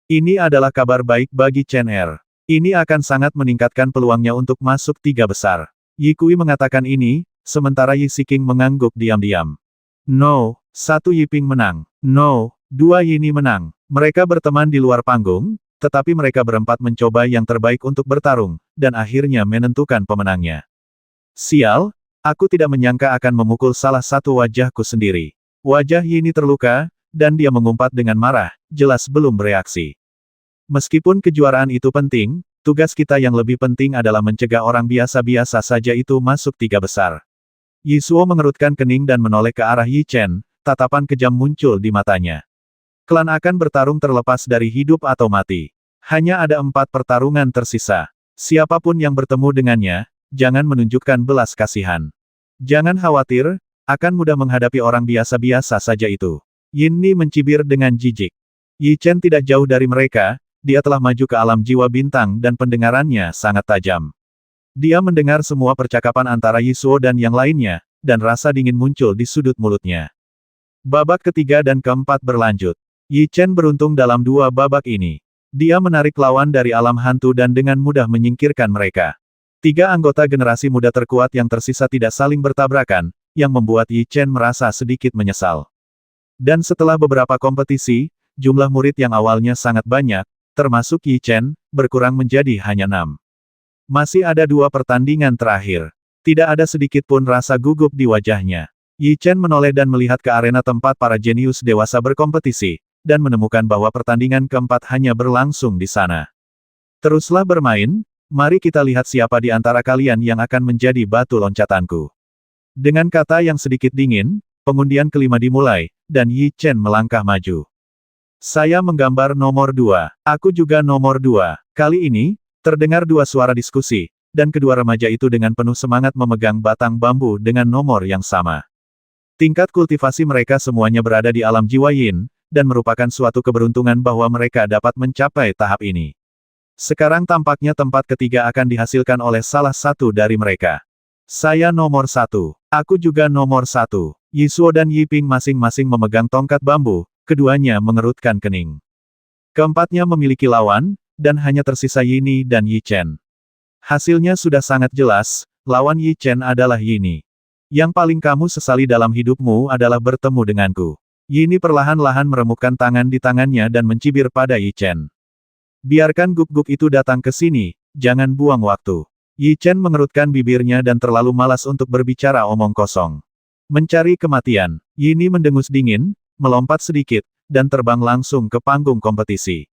Ini adalah kabar baik bagi Chen Er. Ini akan sangat meningkatkan peluangnya untuk masuk 3 besar. Yi Kui mengatakan ini, sementara Yi Siking mengangguk diam-diam. No, 1 Yiping menang. No, 2 Yini menang. Mereka berteman di luar panggung, tetapi mereka berempat mencoba yang terbaik untuk bertarung, dan akhirnya menentukan pemenangnya. Sial, aku tidak menyangka akan memukul salah satu wajahku sendiri. Wajah Yini terluka, dan dia mengumpat dengan marah, jelas belum bereaksi. Meskipun kejuaraan itu penting, tugas kita yang lebih penting adalah mencegah orang biasa-biasa saja itu masuk 3 besar. Yi Suo mengerutkan kening dan menoleh ke arah Yi Chen, tatapan kejam muncul di matanya. Klan akan bertarung terlepas dari hidup atau mati. Hanya ada 4 pertarungan tersisa. Siapapun yang bertemu dengannya, jangan menunjukkan belas kasihan. Jangan khawatir, akan mudah menghadapi orang biasa-biasa saja itu. Yin Ni mencibir dengan jijik. Yi Chen tidak jauh dari mereka, dia telah maju ke alam jiwa bintang dan pendengarannya sangat tajam. Dia mendengar semua percakapan antara Yi Suo dan yang lainnya, dan rasa dingin muncul di sudut mulutnya. Babak ketiga dan keempat berlanjut. Yi Chen beruntung dalam 2 babak ini. Dia menarik lawan dari alam hantu dan dengan mudah menyingkirkan mereka. Tiga anggota generasi muda terkuat yang tersisa tidak saling bertabrakan, yang membuat Yi Chen merasa sedikit menyesal. Dan setelah beberapa kompetisi, jumlah murid yang awalnya sangat banyak, termasuk Yi Chen, berkurang menjadi hanya 6. Masih ada 2 pertandingan terakhir. Tidak ada sedikit pun rasa gugup di wajahnya. Yi Chen menoleh dan melihat ke arena tempat para jenius dewasa berkompetisi, dan menemukan bahwa pertandingan keempat hanya berlangsung di sana. Teruslah bermain, mari kita lihat siapa di antara kalian yang akan menjadi batu loncatanku. Dengan kata yang sedikit dingin, pengundian kelima dimulai, dan Yi Chen melangkah maju. Saya menggambar nomor 2. Aku juga nomor 2. Kali ini, terdengar 2 suara diskusi, dan kedua remaja itu dengan penuh semangat memegang batang bambu dengan nomor yang sama. Tingkat kultivasi mereka semuanya berada di alam jiwa Yin, dan merupakan suatu keberuntungan bahwa mereka dapat mencapai tahap ini. Sekarang tampaknya tempat ketiga akan dihasilkan oleh salah satu dari mereka. Saya nomor 1. Aku juga nomor 1. Yisuo dan Yiping masing-masing memegang tongkat bambu, keduanya mengerutkan kening. Keempatnya memiliki lawan, dan hanya tersisa Yini dan Yi Chen. Hasilnya sudah sangat jelas, lawan Yi Chen adalah Yini. Yang paling kamu sesali dalam hidupmu adalah bertemu denganku. Yini perlahan-lahan meremukkan tangan di tangannya dan mencibir pada Yi Chen. Biarkan guk-guk itu datang ke sini, jangan buang waktu. Yi Chen mengerutkan bibirnya dan terlalu malas untuk berbicara omong kosong. Mencari kematian, Yini mendengus dingin, melompat sedikit, dan terbang langsung ke panggung kompetisi.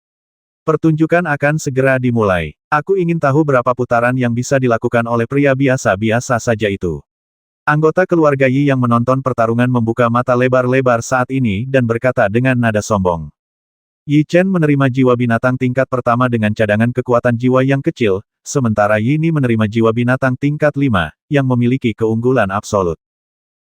Pertunjukan akan segera dimulai. Aku ingin tahu berapa putaran yang bisa dilakukan oleh pria biasa-biasa saja itu. Anggota keluarga Yi yang menonton pertarungan membuka mata lebar-lebar saat ini dan berkata dengan nada sombong. Yi Chen menerima jiwa binatang tingkat pertama dengan cadangan kekuatan jiwa yang kecil, sementara Yini menerima jiwa binatang tingkat 5, yang memiliki keunggulan absolut.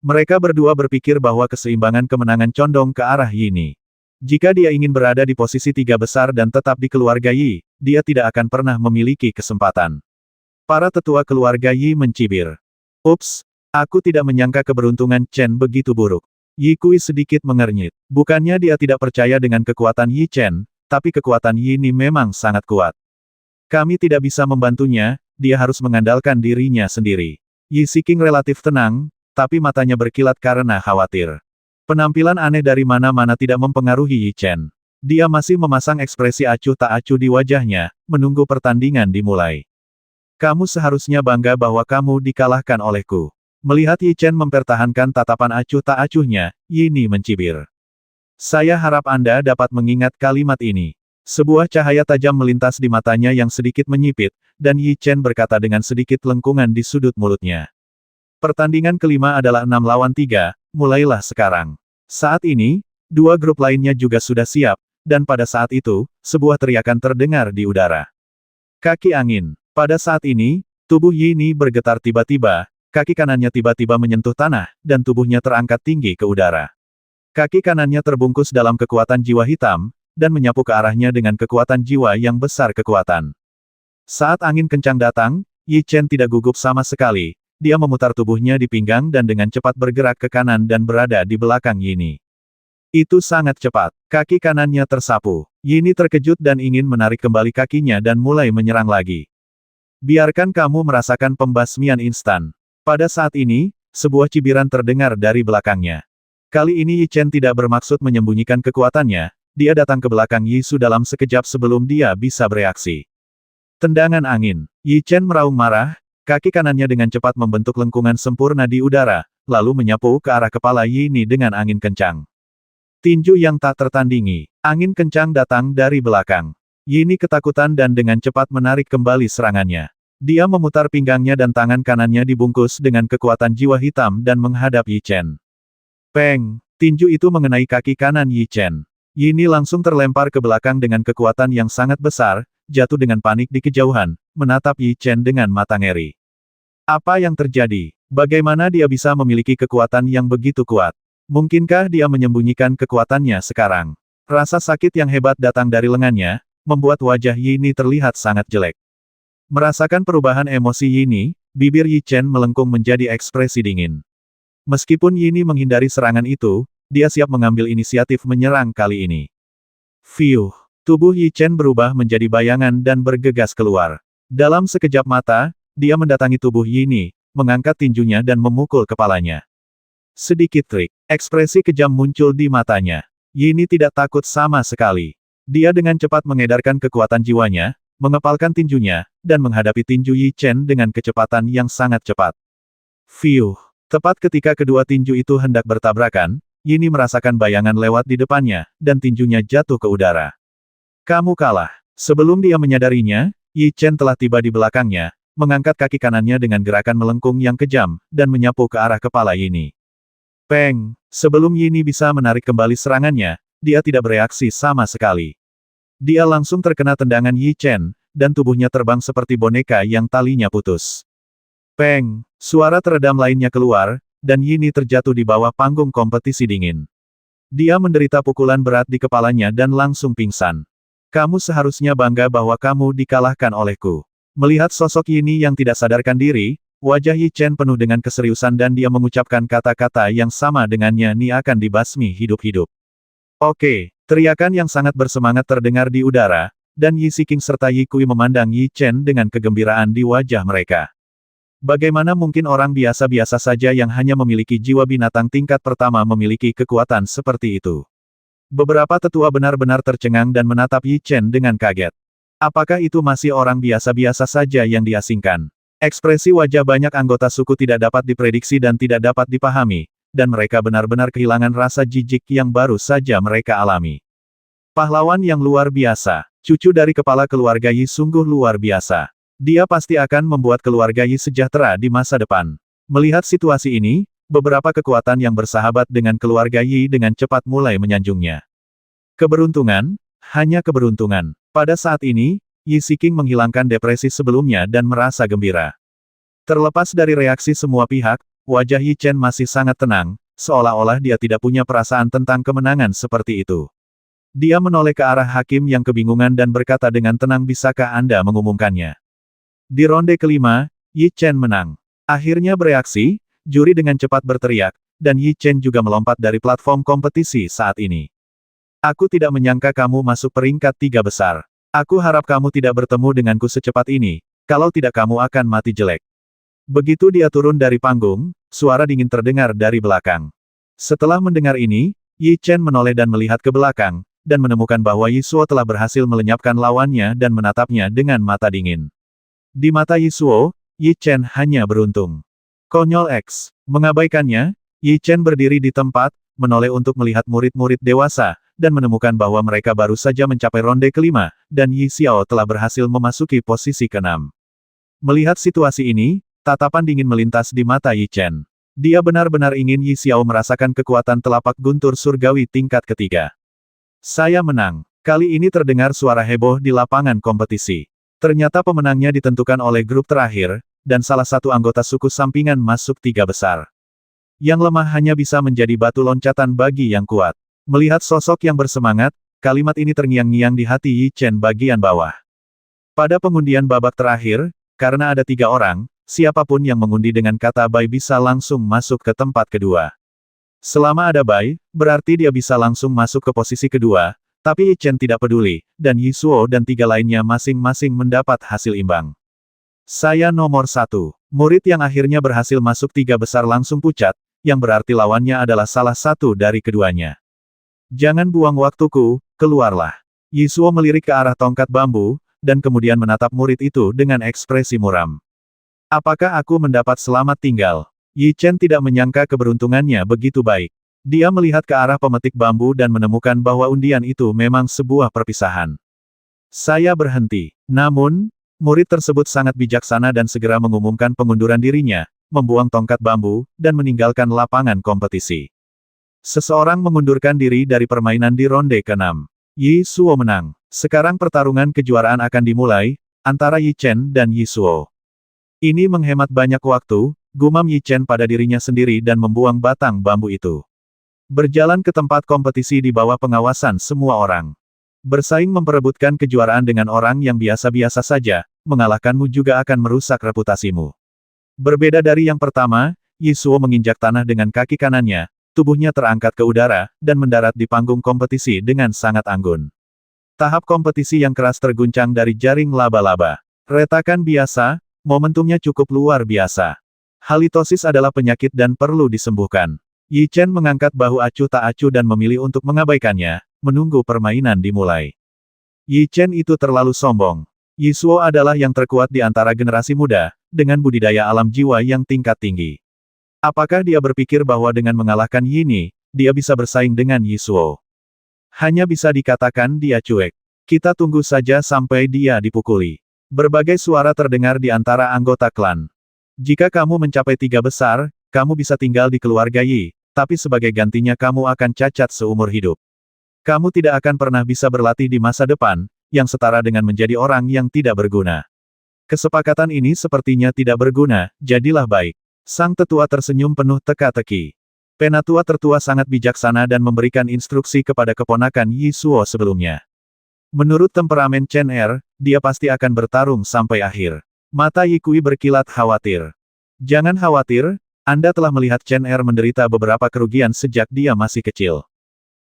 Mereka berdua berpikir bahwa keseimbangan kemenangan condong ke arah Yini. Jika dia ingin berada di posisi 3 besar dan tetap di keluarga Yi, dia tidak akan pernah memiliki kesempatan. Para tetua keluarga Yi mencibir. Ups, aku tidak menyangka keberuntungan Chen begitu buruk. Yi Kui sedikit mengernyit. Bukannya dia tidak percaya dengan kekuatan Yi Chen, tapi kekuatan Yini memang sangat kuat. Kami tidak bisa membantunya, dia harus mengandalkan dirinya sendiri. Yi Siking relatif tenang, tapi matanya berkilat karena khawatir. Penampilan aneh dari mana-mana tidak mempengaruhi Yi Chen. Dia masih memasang ekspresi acuh tak acuh di wajahnya, menunggu pertandingan dimulai. Kamu seharusnya bangga bahwa kamu dikalahkan olehku. Melihat Yi Chen mempertahankan tatapan acuh tak acuhnya, Yini mencibir. Saya harap Anda dapat mengingat kalimat ini. Sebuah cahaya tajam melintas di matanya yang sedikit menyipit, dan Yi Chen berkata dengan sedikit lengkungan di sudut mulutnya. Pertandingan kelima adalah 6 lawan 3, mulailah sekarang. Saat ini, 2 grup lainnya juga sudah siap, dan pada saat itu, sebuah teriakan terdengar di udara. Kaki angin. Pada saat ini, tubuh Yini bergetar tiba-tiba, kaki kanannya tiba-tiba menyentuh tanah, dan tubuhnya terangkat tinggi ke udara. Kaki kanannya terbungkus dalam kekuatan jiwa hitam, dan menyapu ke arahnya dengan kekuatan jiwa yang besar kekuatan. Saat angin kencang datang, Yi Chen tidak gugup sama sekali, dia memutar tubuhnya di pinggang dan dengan cepat bergerak ke kanan dan berada di belakang Yini. Itu sangat cepat, kaki kanannya tersapu. Yini terkejut dan ingin menarik kembali kakinya dan mulai menyerang lagi. Biarkan kamu merasakan pembasmian instan. Pada saat ini, sebuah cibiran terdengar dari belakangnya. Kali ini Yi Chen tidak bermaksud menyembunyikan kekuatannya, dia datang ke belakang Yi Su dalam sekejap sebelum dia bisa bereaksi. Tendangan angin. Yi Chen meraung marah, kaki kanannya dengan cepat membentuk lengkungan sempurna di udara, lalu menyapu ke arah kepala Yini dengan angin kencang. Tinju yang tak tertandingi. Angin kencang datang dari belakang. Yini ketakutan dan dengan cepat menarik kembali serangannya. Dia memutar pinggangnya dan tangan kanannya dibungkus dengan kekuatan jiwa hitam dan menghadap Yi Chen. Peng! Tinju itu mengenai kaki kanan Yi Chen. Yini langsung terlempar ke belakang dengan kekuatan yang sangat besar, jatuh dengan panik di kejauhan, menatap Yi Chen dengan mata ngeri. Apa yang terjadi? Bagaimana dia bisa memiliki kekuatan yang begitu kuat? Mungkinkah dia menyembunyikan kekuatannya sekarang? Rasa sakit yang hebat datang dari lengannya, membuat wajah Yini terlihat sangat jelek. Merasakan perubahan emosi Yini, bibir Yi Chen melengkung menjadi ekspresi dingin. Meskipun Yini menghindari serangan itu, dia siap mengambil inisiatif menyerang kali ini. Fiuh! Tubuh Yi Chen berubah menjadi bayangan dan bergegas keluar. Dalam sekejap mata, dia mendatangi tubuh Yini, mengangkat tinjunya dan memukul kepalanya. Sedikit trik, ekspresi kejam muncul di matanya. Yini tidak takut sama sekali. Dia dengan cepat mengedarkan kekuatan jiwanya, mengepalkan tinjunya, dan menghadapi tinju Yi Chen dengan kecepatan yang sangat cepat. Fiuh! Tepat ketika kedua tinju itu hendak bertabrakan, Yini merasakan bayangan lewat di depannya, dan tinjunya jatuh ke udara. Kamu kalah. Sebelum dia menyadarinya, Yi Chen telah tiba di belakangnya, mengangkat kaki kanannya dengan gerakan melengkung yang kejam, dan menyapu ke arah kepala Yini. Peng! Sebelum Yini bisa menarik kembali serangannya, dia tidak bereaksi sama sekali. Dia langsung terkena tendangan Yi Chen, dan tubuhnya terbang seperti boneka yang talinya putus. Peng! Suara teredam lainnya keluar, dan Yini terjatuh di bawah panggung kompetisi dingin. Dia menderita pukulan berat di kepalanya dan langsung pingsan. Kamu seharusnya bangga bahwa kamu dikalahkan olehku. Melihat sosok Yini yang tidak sadarkan diri, wajah Yi Chen penuh dengan keseriusan dan dia mengucapkan kata-kata yang sama dengannya, Ni akan dibasmi hidup-hidup. Oke, teriakan yang sangat bersemangat terdengar di udara, dan Yi Siking serta Yi Kui memandang Yi Chen dengan kegembiraan di wajah mereka. Bagaimana mungkin orang biasa-biasa saja yang hanya memiliki jiwa binatang tingkat pertama memiliki kekuatan seperti itu? Beberapa tetua benar-benar tercengang dan menatap Yi Chen dengan kaget. Apakah itu masih orang biasa-biasa saja yang diasingkan? Ekspresi wajah banyak anggota suku tidak dapat diprediksi dan tidak dapat dipahami, dan mereka benar-benar kehilangan rasa jijik yang baru saja mereka alami. Pahlawan yang luar biasa, cucu dari kepala keluarga Yi sungguh luar biasa. Dia pasti akan membuat keluarga Yi sejahtera di masa depan. Melihat situasi ini, beberapa kekuatan yang bersahabat dengan keluarga Yi dengan cepat mulai menyanjungnya. Keberuntungan, hanya keberuntungan. Pada saat ini, Yi Siking menghilangkan depresi sebelumnya dan merasa gembira. Terlepas dari reaksi semua pihak, wajah Yi Chen masih sangat tenang, seolah-olah dia tidak punya perasaan tentang kemenangan seperti itu. Dia menoleh ke arah hakim yang kebingungan dan berkata dengan tenang, bisakah Anda mengumumkannya? Di ronde kelima, Yi Chen menang. Akhirnya bereaksi, juri dengan cepat berteriak, dan Yi Chen juga melompat dari platform kompetisi saat ini. Aku tidak menyangka kamu masuk peringkat 3 besar. Aku harap kamu tidak bertemu denganku secepat ini, kalau tidak kamu akan mati jelek. Begitu dia turun dari panggung, suara dingin terdengar dari belakang. Setelah mendengar ini, Yi Chen menoleh dan melihat ke belakang, dan menemukan bahwa Yi Suo telah berhasil melenyapkan lawannya dan menatapnya dengan mata dingin. Di mata Yi Suo, Yi Chen hanya beruntung. Konyol X. Mengabaikannya, Yi Chen berdiri di tempat, menoleh untuk melihat murid-murid dewasa, dan menemukan bahwa mereka baru saja mencapai ronde kelima, dan Yi Xiao telah berhasil memasuki posisi ke-6. Melihat situasi ini, tatapan dingin melintas di mata Yi Chen. Dia benar-benar ingin Yi Xiao merasakan kekuatan telapak guntur surgawi tingkat ketiga. Saya menang. Kali ini terdengar suara heboh di lapangan kompetisi. Ternyata pemenangnya ditentukan oleh grup terakhir, dan salah satu anggota suku sampingan masuk 3 besar. Yang lemah hanya bisa menjadi batu loncatan bagi yang kuat. Melihat sosok yang bersemangat, kalimat ini terngiang-ngiang di hati Yi Chen bagian bawah. Pada pengundian babak terakhir, karena ada 3 orang, siapapun yang mengundi dengan kata bye bisa langsung masuk ke tempat kedua. Selama ada bye, berarti dia bisa langsung masuk ke posisi kedua, tapi Yi Chen tidak peduli, dan Yi Suo dan 3 lainnya masing-masing mendapat hasil imbang. Saya nomor 1. Murid yang akhirnya berhasil masuk 3 besar langsung pucat, yang berarti lawannya adalah salah satu dari keduanya. Jangan buang waktuku, keluarlah. Yi Suo melirik ke arah tongkat bambu, dan kemudian menatap murid itu dengan ekspresi muram. Apakah aku mendapat selamat tinggal? Yi Chen tidak menyangka keberuntungannya begitu baik. Dia melihat ke arah pemetik bambu dan menemukan bahwa undian itu memang sebuah perpisahan. Saya berhenti. Namun, murid tersebut sangat bijaksana dan segera mengumumkan pengunduran dirinya, membuang tongkat bambu, dan meninggalkan lapangan kompetisi. Seseorang mengundurkan diri dari permainan di ronde ke-6. Yi Suo menang. Sekarang pertarungan kejuaraan akan dimulai, antara Yi Chen dan Yi Suo. Ini menghemat banyak waktu, gumam Yi Chen pada dirinya sendiri dan membuang batang bambu itu. Berjalan ke tempat kompetisi di bawah pengawasan semua orang. Bersaing memperebutkan kejuaraan dengan orang yang biasa-biasa saja, mengalahkanmu juga akan merusak reputasimu. Berbeda dari yang pertama, Yi Suo menginjak tanah dengan kaki kanannya, tubuhnya terangkat ke udara, dan mendarat di panggung kompetisi dengan sangat anggun. Tahap kompetisi yang keras terguncang dari jaring laba-laba. Retakan biasa, Momentumnya cukup luar biasa. Halitosis adalah penyakit dan perlu disembuhkan. Yi Chen mengangkat bahu acuh tak acuh dan memilih untuk mengabaikannya, menunggu permainan dimulai. Yi Chen itu terlalu sombong. Yisuo adalah yang terkuat di antara generasi muda, dengan budidaya alam jiwa yang tingkat tinggi. Apakah dia berpikir bahwa dengan mengalahkan Yini, dia bisa bersaing dengan Yisuo? Hanya bisa dikatakan dia cuek. Kita tunggu saja sampai dia dipukuli. Berbagai suara terdengar di antara anggota klan. Jika kamu mencapai 3 besar, kamu bisa tinggal di keluarga Yi, tapi sebagai gantinya kamu akan cacat seumur hidup. Kamu tidak akan pernah bisa berlatih di masa depan, yang setara dengan menjadi orang yang tidak berguna. Kesepakatan ini sepertinya tidak berguna, jadilah baik. Sang tetua tersenyum penuh teka-teki. Penatua tertua sangat bijaksana dan memberikan instruksi kepada keponakan Yisuo sebelumnya. Menurut temperamen Chen Er, dia pasti akan bertarung sampai akhir. Mata Yi Kui berkilat khawatir. Jangan khawatir, Anda telah melihat Chen Er menderita beberapa kerugian sejak dia masih kecil.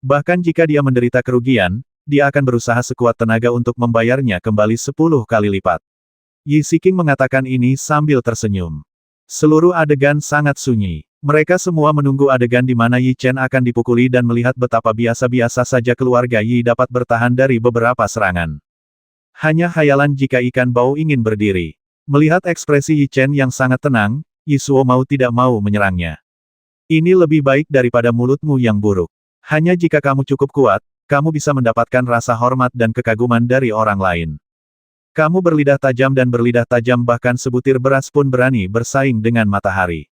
Bahkan jika dia menderita kerugian, dia akan berusaha sekuat tenaga untuk membayarnya kembali 10 kali lipat. Yi Siking mengatakan ini sambil tersenyum. Seluruh adegan sangat sunyi. Mereka semua menunggu adegan di mana Yi Chen akan dipukuli dan melihat betapa biasa-biasa saja keluarga Yi dapat bertahan dari beberapa serangan. Hanya khayalan jika ikan bau ingin berdiri. Melihat ekspresi Yi Chen yang sangat tenang, Yisuo mau tidak mau menyerangnya. Ini lebih baik daripada mulutmu yang buruk. Hanya jika kamu cukup kuat, kamu bisa mendapatkan rasa hormat dan kekaguman dari orang lain. Kamu berlidah tajam dan berlidah tajam bahkan sebutir beras pun berani bersaing dengan matahari.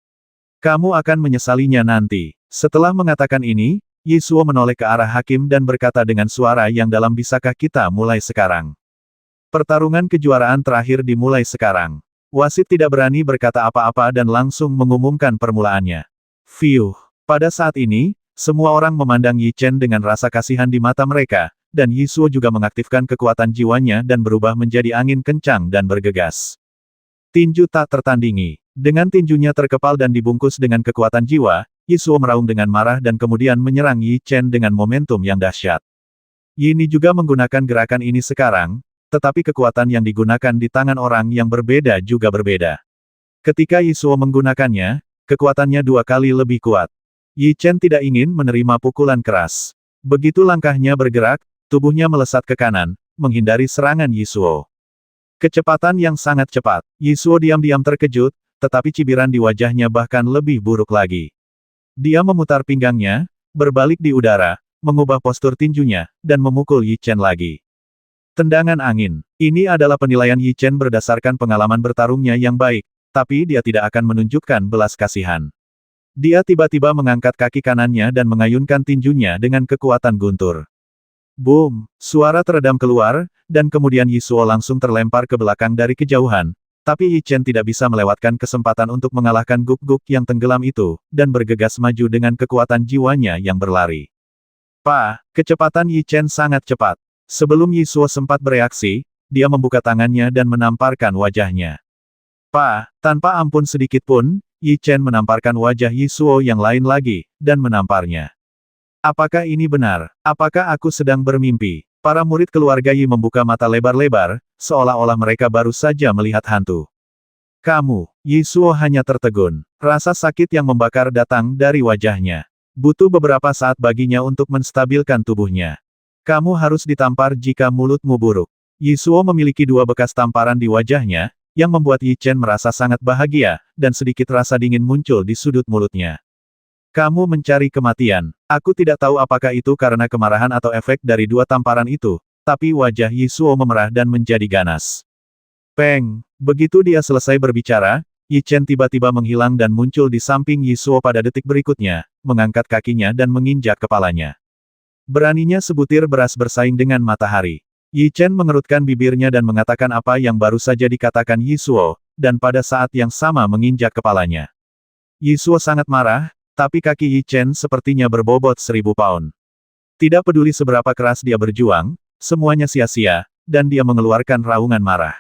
Kamu akan menyesalinya nanti. Setelah mengatakan ini, Yisuo menoleh ke arah hakim dan berkata dengan suara yang dalam, bisakah kita mulai sekarang? Pertarungan kejuaraan terakhir dimulai sekarang. Wasit tidak berani berkata apa-apa dan langsung mengumumkan permulaannya. Fiuh. Pada saat ini, semua orang memandang Yi Chen dengan rasa kasihan di mata mereka, dan Yisuo juga mengaktifkan kekuatan jiwanya dan berubah menjadi angin kencang dan bergegas. Tinju tak tertandingi. Dengan tinjunya terkepal dan dibungkus dengan kekuatan jiwa, Yisuo meraung dengan marah dan kemudian menyerang Yi Chen dengan momentum yang dahsyat. Yini juga menggunakan gerakan ini sekarang, tetapi kekuatan yang digunakan di tangan orang yang berbeda juga berbeda. Ketika Yisuo menggunakannya, kekuatannya 2 kali lebih kuat. Yi Chen tidak ingin menerima pukulan keras. Begitu langkahnya bergerak, tubuhnya melesat ke kanan, menghindari serangan Yisuo. Kecepatan yang sangat cepat. Yisuo diam-diam terkejut, tetapi cibiran di wajahnya bahkan lebih buruk lagi. Dia memutar pinggangnya, berbalik di udara, mengubah postur tinjunya, dan memukul Yi Chen lagi. Tendangan angin. Ini adalah penilaian Yi Chen berdasarkan pengalaman bertarungnya yang baik, tapi dia tidak akan menunjukkan belas kasihan. Dia tiba-tiba mengangkat kaki kanannya dan mengayunkan tinjunya dengan kekuatan guntur. Boom! Suara teredam keluar, dan kemudian Yisuo langsung terlempar ke belakang dari kejauhan, tapi Yi Chen tidak bisa melewatkan kesempatan untuk mengalahkan guk-guk yang tenggelam itu, dan bergegas maju dengan kekuatan jiwanya yang berlari. Kecepatan Yi Chen sangat cepat. Sebelum Yisuo sempat bereaksi, dia membuka tangannya dan menamparkan wajahnya. Tanpa ampun sedikit pun, Yi Chen menamparkan wajah Yisuo yang lain lagi, dan menamparnya. Apakah ini benar? Apakah aku sedang bermimpi? Para murid keluarga Yi membuka mata lebar-lebar, seolah-olah mereka baru saja melihat hantu. Kamu, Yisuo hanya tertegun. Rasa sakit yang membakar datang dari wajahnya. Butuh beberapa saat baginya untuk menstabilkan tubuhnya. Kamu harus ditampar jika mulutmu buruk. Yisuo memiliki 2 bekas tamparan di wajahnya, yang membuat Yi Chen merasa sangat bahagia, dan sedikit rasa dingin muncul di sudut mulutnya. Kamu mencari kematian. Aku tidak tahu apakah itu karena kemarahan atau efek dari 2 tamparan itu, tapi wajah Yisuo memerah dan menjadi ganas. Peng! Begitu dia selesai berbicara, Yi Chen tiba-tiba menghilang dan muncul di samping Yisuo pada detik berikutnya, mengangkat kakinya dan menginjak kepalanya. Beraninya sebutir beras bersaing dengan matahari. Yi Chen mengerutkan bibirnya dan mengatakan apa yang baru saja dikatakan Yisuo, dan pada saat yang sama menginjak kepalanya. Yisuo sangat marah, tapi kaki Yi Chen sepertinya berbobot 1000 pound. Tidak peduli seberapa keras dia berjuang, semuanya sia-sia, dan dia mengeluarkan raungan marah.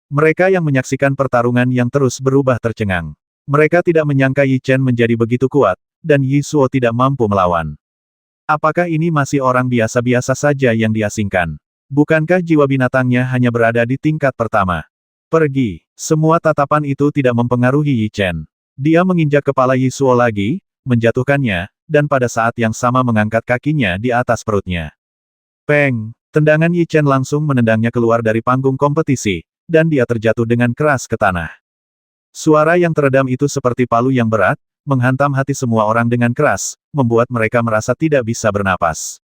Mereka yang menyaksikan pertarungan yang terus berubah tercengang. Mereka tidak menyangka Yi Chen menjadi begitu kuat, dan Yisuo tidak mampu melawan. Apakah ini masih orang biasa-biasa saja yang diasingkan? Bukankah jiwa binatangnya hanya berada di tingkat pertama? Pergi. Semua tatapan itu tidak mempengaruhi Yi Chen. Dia menginjak kepala Yisuo lagi, menjatuhkannya, dan pada saat yang sama mengangkat kakinya di atas perutnya. Peng! Tendangan Yi Chen langsung menendangnya keluar dari panggung kompetisi, dan dia terjatuh dengan keras ke tanah. Suara yang teredam itu seperti palu yang berat, menghantam hati semua orang dengan keras, membuat mereka merasa tidak bisa bernapas.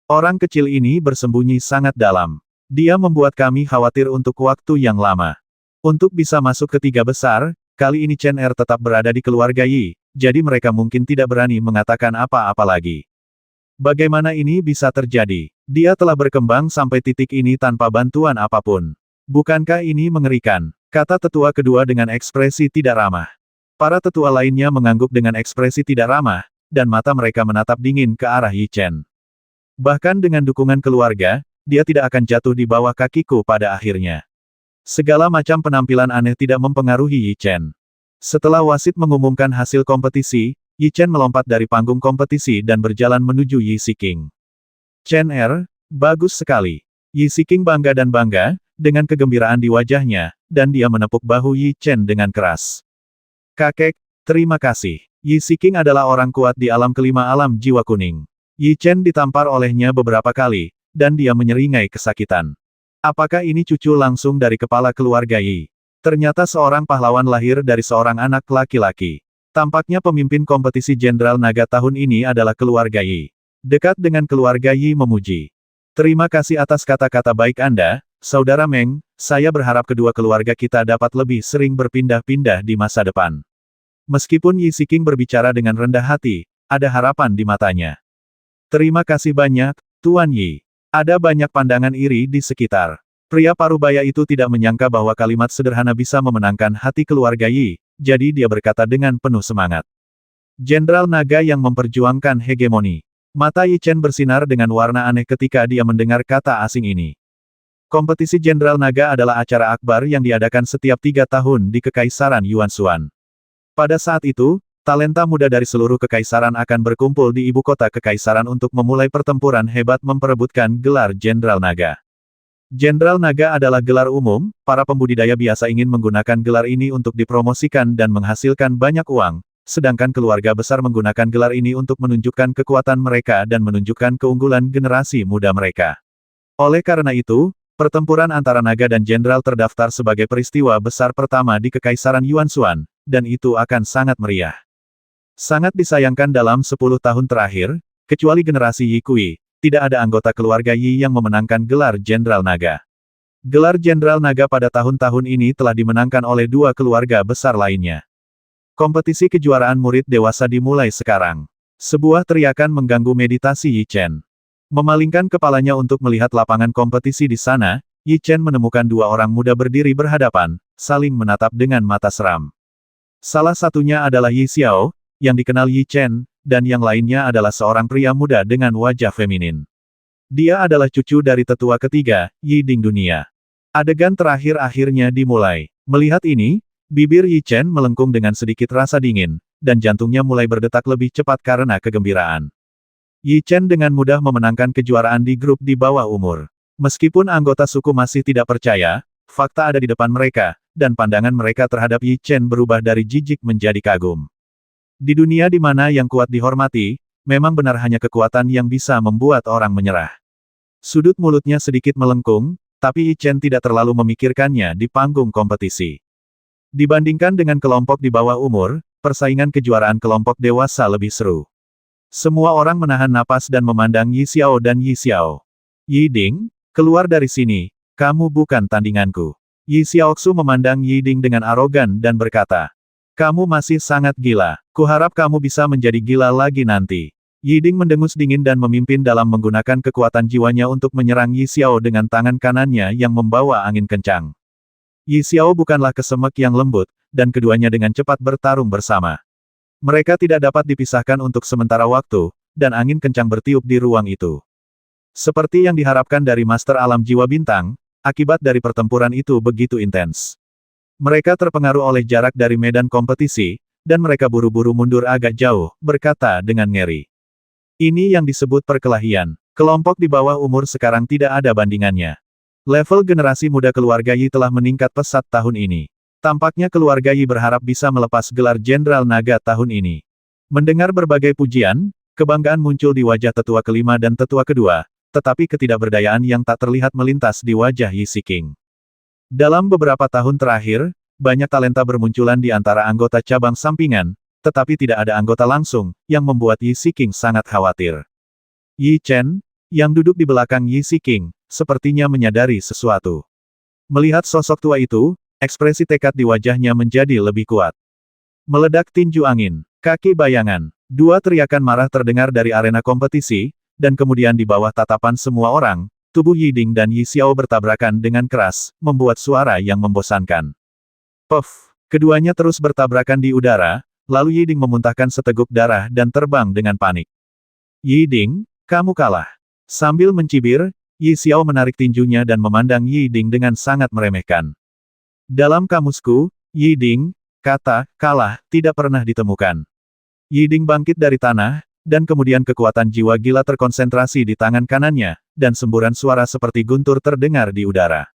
Orang kecil ini bersembunyi sangat dalam. Dia membuat kami khawatir untuk waktu yang lama. Untuk bisa masuk ke tiga besar, kali ini Chen Er tetap berada di keluarga Yi, jadi mereka mungkin tidak berani mengatakan apa-apa lagi. Bagaimana ini bisa terjadi? Dia telah berkembang sampai titik ini tanpa bantuan apapun. Bukankah ini mengerikan? Kata tetua kedua dengan ekspresi tidak ramah. Para tetua lainnya mengangguk dengan ekspresi tidak ramah, dan mata mereka menatap dingin ke arah Yi Chen. Bahkan dengan dukungan keluarga, dia tidak akan jatuh di bawah kakiku pada akhirnya. Segala macam penampilan aneh tidak mempengaruhi Yi Chen. Setelah wasit mengumumkan hasil kompetisi, Yi Chen melompat dari panggung kompetisi dan berjalan menuju Yi Siking. Chen Er, bagus sekali. Yi Siking bangga dan bangga, dengan kegembiraan di wajahnya, dan dia menepuk bahu Yi Chen dengan keras. Kakek, terima kasih. Yi Siking adalah orang kuat di alam kelima alam jiwa kuning. Yi Chen ditampar olehnya beberapa kali, dan dia menyeringai kesakitan. Apakah ini cucu langsung dari kepala keluarga Yi? Ternyata seorang pahlawan lahir dari seorang anak laki-laki. Tampaknya pemimpin kompetisi Jenderal Naga tahun ini adalah keluarga Yi. Dekat dengan keluarga Yi memuji. Terima kasih atas kata-kata baik Anda, Saudara Meng, saya berharap kedua keluarga kita dapat lebih sering berpindah-pindah di masa depan. Meskipun Yi Siking berbicara dengan rendah hati, ada harapan di matanya. Terima kasih banyak, Tuan Yi. Ada banyak pandangan iri di sekitar. Pria parubaya itu tidak menyangka bahwa kalimat sederhana bisa memenangkan hati keluarga Yi, jadi dia berkata dengan penuh semangat. Jenderal Naga yang memperjuangkan hegemoni. Mata Yi Chen bersinar dengan warna aneh ketika dia mendengar kata asing ini. Kompetisi Jenderal Naga adalah acara akbar yang diadakan setiap 3 tahun di Kekaisaran Yuanshuan. Pada saat itu, talenta muda dari seluruh kekaisaran akan berkumpul di ibu kota kekaisaran untuk memulai pertempuran hebat memperebutkan gelar Jenderal Naga. Jenderal Naga adalah gelar umum, para pembudidaya biasa ingin menggunakan gelar ini untuk dipromosikan dan menghasilkan banyak uang, sedangkan keluarga besar menggunakan gelar ini untuk menunjukkan kekuatan mereka dan menunjukkan keunggulan generasi muda mereka. Oleh karena itu, pertempuran antara naga dan jenderal terdaftar sebagai peristiwa besar pertama di Kekaisaran Yuanshuan, dan itu akan sangat meriah. Sangat disayangkan dalam 10 tahun terakhir, kecuali generasi Yi Kui, tidak ada anggota keluarga Yi yang memenangkan gelar Jenderal Naga. Gelar Jenderal Naga pada tahun-tahun ini telah dimenangkan oleh 2 keluarga besar lainnya. Kompetisi kejuaraan murid dewasa dimulai sekarang. Sebuah teriakan mengganggu meditasi Yi Chen. Memalingkan kepalanya untuk melihat lapangan kompetisi di sana, Yi Chen menemukan 2 orang muda berdiri berhadapan, saling menatap dengan mata seram. Salah satunya adalah Yi Xiao, yang dikenal Yi Chen, dan yang lainnya adalah seorang pria muda dengan wajah feminin. Dia adalah cucu dari tetua ketiga, Yi Ding dunia. Adegan terakhir akhirnya dimulai. Melihat ini, bibir Yi Chen melengkung dengan sedikit rasa dingin, dan jantungnya mulai berdetak lebih cepat karena kegembiraan. Yi Chen dengan mudah memenangkan kejuaraan di grup di bawah umur. Meskipun anggota suku masih tidak percaya, fakta ada di depan mereka, dan pandangan mereka terhadap Yi Chen berubah dari jijik menjadi kagum. Di dunia di mana yang kuat dihormati, memang benar hanya kekuatan yang bisa membuat orang menyerah. Sudut mulutnya sedikit melengkung, tapi Yi Chen tidak terlalu memikirkannya di panggung kompetisi. Dibandingkan dengan kelompok di bawah umur, persaingan kejuaraan kelompok dewasa lebih seru. Semua orang menahan napas dan memandang Yi Xiao dan Yi Xiao. Yi Ding, keluar dari sini, kamu bukan tandinganku. Yi Xiaoxu memandang Yi Ding dengan arogan dan berkata, kamu masih sangat gila. Kuharap kamu bisa menjadi gila lagi nanti. Yi Ding mendengus dingin dan memimpin dalam menggunakan kekuatan jiwanya untuk menyerang Yi Xiao dengan tangan kanannya yang membawa angin kencang. Yi Xiao bukanlah kesemek yang lembut, dan keduanya dengan cepat bertarung bersama. Mereka tidak dapat dipisahkan untuk sementara waktu, dan angin kencang bertiup di ruang itu. Seperti yang diharapkan dari Master Alam Jiwa Bintang, akibat dari pertempuran itu begitu intens. Mereka terpengaruh oleh jarak dari medan kompetisi, dan mereka buru-buru mundur agak jauh, berkata dengan ngeri. Ini yang disebut perkelahian. Kelompok di bawah umur sekarang tidak ada bandingannya. Level generasi muda keluarga Yi telah meningkat pesat tahun ini. Tampaknya keluarga Yi berharap bisa melepas gelar Jenderal Naga tahun ini. Mendengar berbagai pujian, kebanggaan muncul di wajah tetua kelima dan tetua kedua, tetapi ketidakberdayaan yang tak terlihat melintas di wajah Yi Siking. Dalam beberapa tahun terakhir, banyak talenta bermunculan di antara anggota cabang sampingan, tetapi tidak ada anggota langsung, yang membuat Yi Siking sangat khawatir. Yi Chen, yang duduk di belakang Yi Siking, sepertinya menyadari sesuatu. Melihat sosok tua itu, ekspresi tekad di wajahnya menjadi lebih kuat. Meledak tinju angin, kaki bayangan, dua teriakan marah terdengar dari arena kompetisi, dan kemudian di bawah tatapan semua orang, tubuh Yi Ding dan Yi Xiao bertabrakan dengan keras, membuat suara yang membosankan. Puff! Keduanya terus bertabrakan di udara, lalu Yi Ding memuntahkan seteguk darah dan terbang dengan panik. Yi Ding, kamu kalah. Sambil mencibir, Yi Xiao menarik tinjunya dan memandang Yi Ding dengan sangat meremehkan. Dalam kamusku, Yi Ding, kata, kalah, tidak pernah ditemukan. Yi Ding bangkit dari tanah, dan kemudian kekuatan jiwa gila terkonsentrasi di tangan kanannya, dan semburan suara seperti guntur terdengar di udara.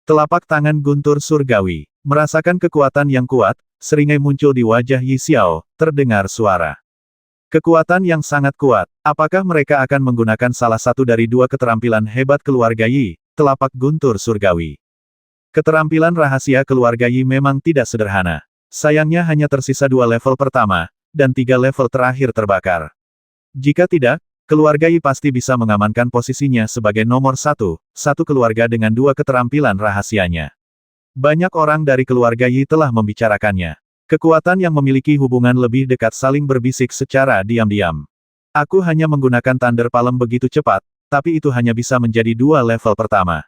Telapak tangan guntur surgawi. Merasakan kekuatan yang kuat, seringai muncul di wajah Yi Xiao, terdengar suara. Kekuatan yang sangat kuat. Apakah mereka akan menggunakan salah satu dari dua keterampilan hebat keluarga Yi, telapak guntur surgawi? Keterampilan rahasia keluarga Yi memang tidak sederhana. Sayangnya hanya tersisa 2 level pertama, dan 3 level terakhir terbakar. Jika tidak, keluarga Yi pasti bisa mengamankan posisinya sebagai nomor 1 keluarga dengan 2 keterampilan rahasianya. Banyak orang dari keluarga Yi telah membicarakannya. Kekuatan yang memiliki hubungan lebih dekat saling berbisik secara diam-diam. Aku hanya menggunakan Thunder Palm begitu cepat, tapi itu hanya bisa menjadi 2 level pertama.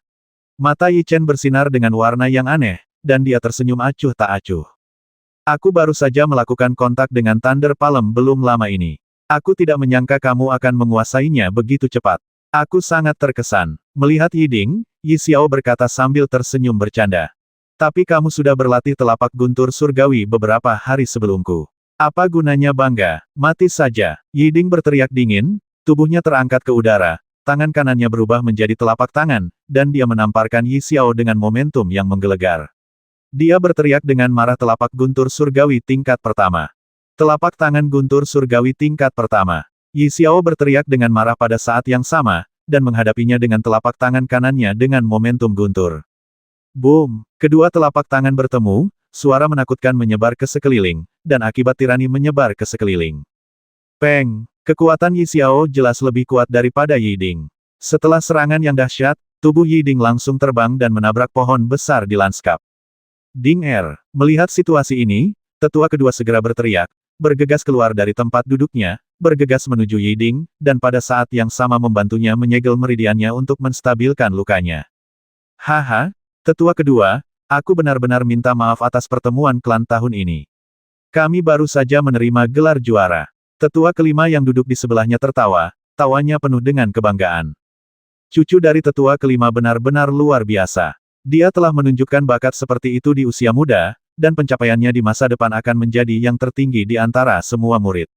Mata Yi Chen bersinar dengan warna yang aneh, dan dia tersenyum acuh tak acuh. Aku baru saja melakukan kontak dengan Thunder Palm belum lama ini. Aku tidak menyangka kamu akan menguasainya begitu cepat. Aku sangat terkesan. Melihat Yi Ding, Yi Xiao berkata sambil tersenyum bercanda. Tapi kamu sudah berlatih telapak guntur surgawi beberapa hari sebelumku. Apa gunanya bangga? Mati saja. Yi Ding berteriak dingin, tubuhnya terangkat ke udara, tangan kanannya berubah menjadi telapak tangan, dan dia menamparkan Yi Xiao dengan momentum yang menggelegar. Dia berteriak dengan marah telapak guntur surgawi tingkat pertama. Telapak tangan guntur surgawi tingkat pertama. Yi Xiao berteriak dengan marah pada saat yang sama, dan menghadapinya dengan telapak tangan kanannya dengan momentum guntur. Boom! Kedua telapak tangan bertemu, suara menakutkan menyebar ke sekeliling, dan akibat tirani menyebar ke sekeliling. Peng! Kekuatan Yi Xiao jelas lebih kuat daripada Yi Ding. Setelah serangan yang dahsyat, tubuh Yi Ding langsung terbang dan menabrak pohon besar di lanskap. Ding Er! Melihat situasi ini, tetua kedua segera berteriak, bergegas keluar dari tempat duduknya, bergegas menuju Yi Ding, dan pada saat yang sama membantunya menyegel meridiannya untuk menstabilkan lukanya. Haha! Tetua kedua, aku benar-benar minta maaf atas pertemuan klan tahun ini. Kami baru saja menerima gelar juara. Tetua kelima yang duduk di sebelahnya tertawa, tawanya penuh dengan kebanggaan. Cucu dari tetua kelima benar-benar luar biasa. Dia telah menunjukkan bakat seperti itu di usia muda, dan pencapaiannya di masa depan akan menjadi yang tertinggi di antara semua murid.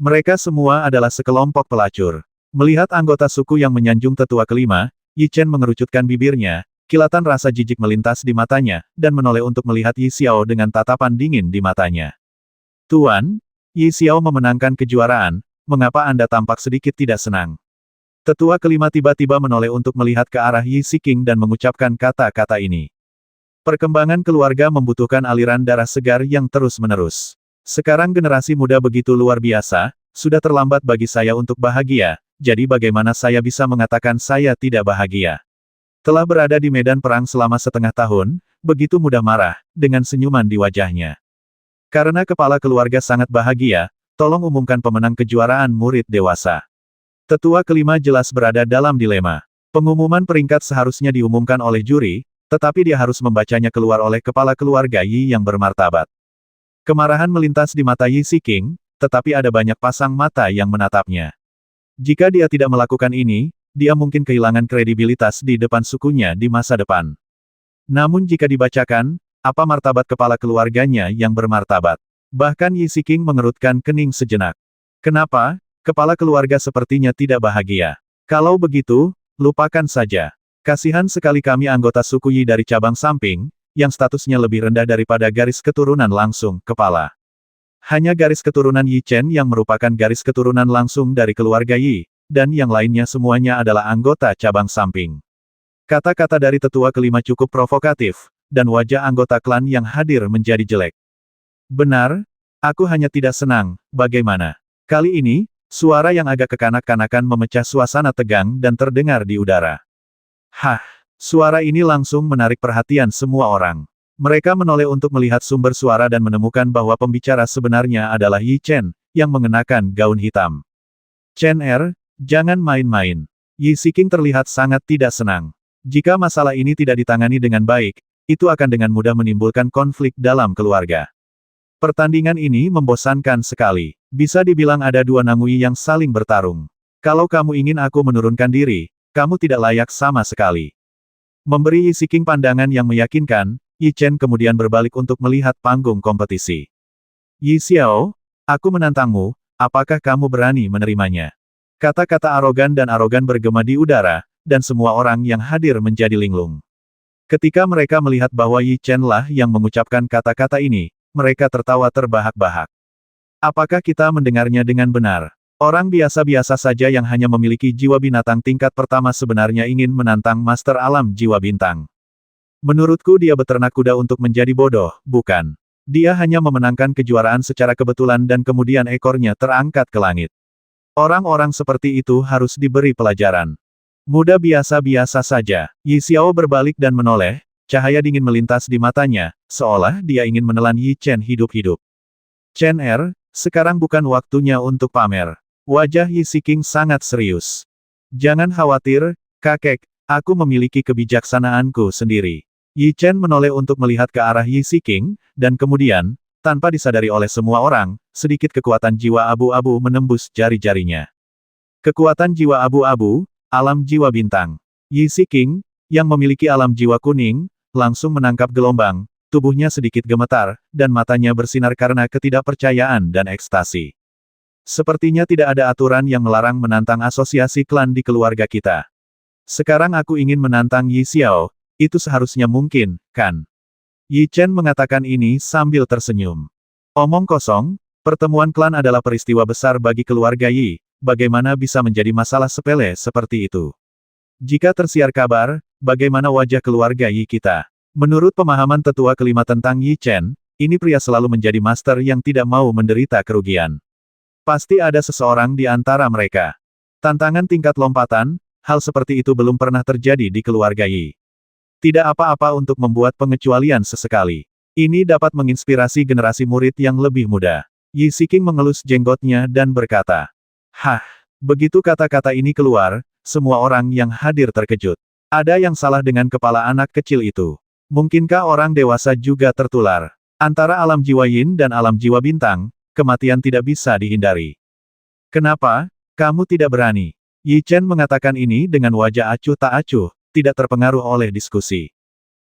Mereka semua adalah sekelompok pelacur. Melihat anggota suku yang menyanjung tetua kelima, Yi Chen mengerucutkan bibirnya, kilatan rasa jijik melintas di matanya, dan menoleh untuk melihat Yi Xiao dengan tatapan dingin di matanya. Tuan, Yi Xiao memenangkan kejuaraan, mengapa Anda tampak sedikit tidak senang? Tetua kelima tiba-tiba menoleh untuk melihat ke arah Yi Siking dan mengucapkan kata-kata ini. Perkembangan keluarga membutuhkan aliran darah segar yang terus-menerus. Sekarang generasi muda begitu luar biasa, sudah terlambat bagi saya untuk bahagia, jadi bagaimana saya bisa mengatakan saya tidak bahagia? Telah berada di medan perang selama setengah tahun, begitu mudah marah, dengan senyuman di wajahnya. Karena kepala keluarga sangat bahagia, tolong umumkan pemenang kejuaraan murid dewasa. Tetua kelima jelas berada dalam dilema. Pengumuman peringkat seharusnya diumumkan oleh juri, tetapi dia harus membacanya keluar oleh kepala keluarga Yi yang bermartabat. Kemarahan melintas di mata Yi Siking, tetapi ada banyak pasang mata yang menatapnya. Jika dia tidak melakukan ini, dia mungkin kehilangan kredibilitas di depan sukunya di masa depan. Namun jika dibacakan, apa martabat kepala keluarganya yang bermartabat? Bahkan Yi Siking mengerutkan kening sejenak. Kenapa? Kepala keluarga sepertinya tidak bahagia. Kalau begitu, lupakan saja. Kasihan sekali kami anggota suku Yi dari cabang samping, yang statusnya lebih rendah daripada garis keturunan langsung, kepala. Hanya garis keturunan Yi Chen yang merupakan garis keturunan langsung dari keluarga Yi, dan yang lainnya semuanya adalah anggota cabang samping. Kata-kata dari tetua kelima cukup provokatif, dan wajah anggota klan yang hadir menjadi jelek. Benar, aku hanya tidak senang, bagaimana? Kali ini, suara yang agak kekanak-kanakan memecah suasana tegang dan terdengar di udara. Hah, suara ini langsung menarik perhatian semua orang. Mereka menoleh untuk melihat sumber suara dan menemukan bahwa pembicara sebenarnya adalah Yi Chen, yang mengenakan gaun hitam. Chen jangan main-main. Yi Siking terlihat sangat tidak senang. Jika masalah ini tidak ditangani dengan baik, itu akan dengan mudah menimbulkan konflik dalam keluarga. Pertandingan ini membosankan sekali. Bisa dibilang ada dua Nangui yang saling bertarung. Kalau kamu ingin aku menurunkan diri, kamu tidak layak sama sekali. Memberi Yi Siking pandangan yang meyakinkan, Yi Chen kemudian berbalik untuk melihat panggung kompetisi. Yi Xiao, aku menantangmu, apakah kamu berani menerimanya? Kata-kata arogan bergema di udara, dan semua orang yang hadir menjadi linglung. Ketika mereka melihat bahwa Yi Chen lah yang mengucapkan kata-kata ini, mereka tertawa terbahak-bahak. Apakah kita mendengarnya dengan benar? Orang biasa-biasa saja yang hanya memiliki jiwa binatang tingkat pertama sebenarnya ingin menantang Master Alam Jiwa Bintang. Menurutku dia beternak kuda untuk menjadi bodoh, bukan? Dia hanya memenangkan kejuaraan secara kebetulan dan kemudian ekornya terangkat ke langit. Orang-orang seperti itu harus diberi pelajaran. Muda biasa-biasa saja. Yi Xiao berbalik dan menoleh, cahaya dingin melintas di matanya, seolah dia ingin menelan Yi Chen hidup-hidup. Chen sekarang bukan waktunya untuk pamer. Wajah Yi Siking sangat serius. Jangan khawatir, kakek, aku memiliki kebijaksanaanku sendiri. Yi Chen menoleh untuk melihat ke arah Yi Siking, dan kemudian, tanpa disadari oleh semua orang, sedikit kekuatan jiwa abu-abu menembus jari-jarinya. Kekuatan jiwa abu-abu, alam jiwa bintang. Yi Siking, yang memiliki alam jiwa kuning, langsung menangkap gelombang, tubuhnya sedikit gemetar, dan matanya bersinar karena ketidakpercayaan dan ekstasi. Sepertinya tidak ada aturan yang melarang menantang asosiasi klan di keluarga kita. Sekarang aku ingin menantang Yi Xiao, itu seharusnya mungkin, kan? Yi Chen mengatakan ini sambil tersenyum. Omong kosong, pertemuan klan adalah peristiwa besar bagi keluarga Yi, bagaimana bisa menjadi masalah sepele seperti itu? Jika tersiar kabar, bagaimana wajah keluarga Yi kita? Menurut pemahaman tetua kelima tentang Yi Chen, ini pria selalu menjadi master yang tidak mau menderita kerugian. Pasti ada seseorang di antara mereka. Tantangan tingkat lompatan, hal seperti itu belum pernah terjadi di keluarga Yi. Tidak apa-apa untuk membuat pengecualian sesekali. Ini dapat menginspirasi generasi murid yang lebih muda. Yi Siking mengelus jenggotnya dan berkata, "Hah." Begitu kata-kata ini keluar, semua orang yang hadir terkejut. Ada yang salah dengan kepala anak kecil itu. Mungkinkah orang dewasa juga tertular? Antara alam jiwa yin dan alam jiwa bintang, kematian tidak bisa dihindari. Kenapa, kamu tidak berani? Yi Chen mengatakan ini dengan wajah acuh tak acuh, tidak terpengaruh oleh diskusi.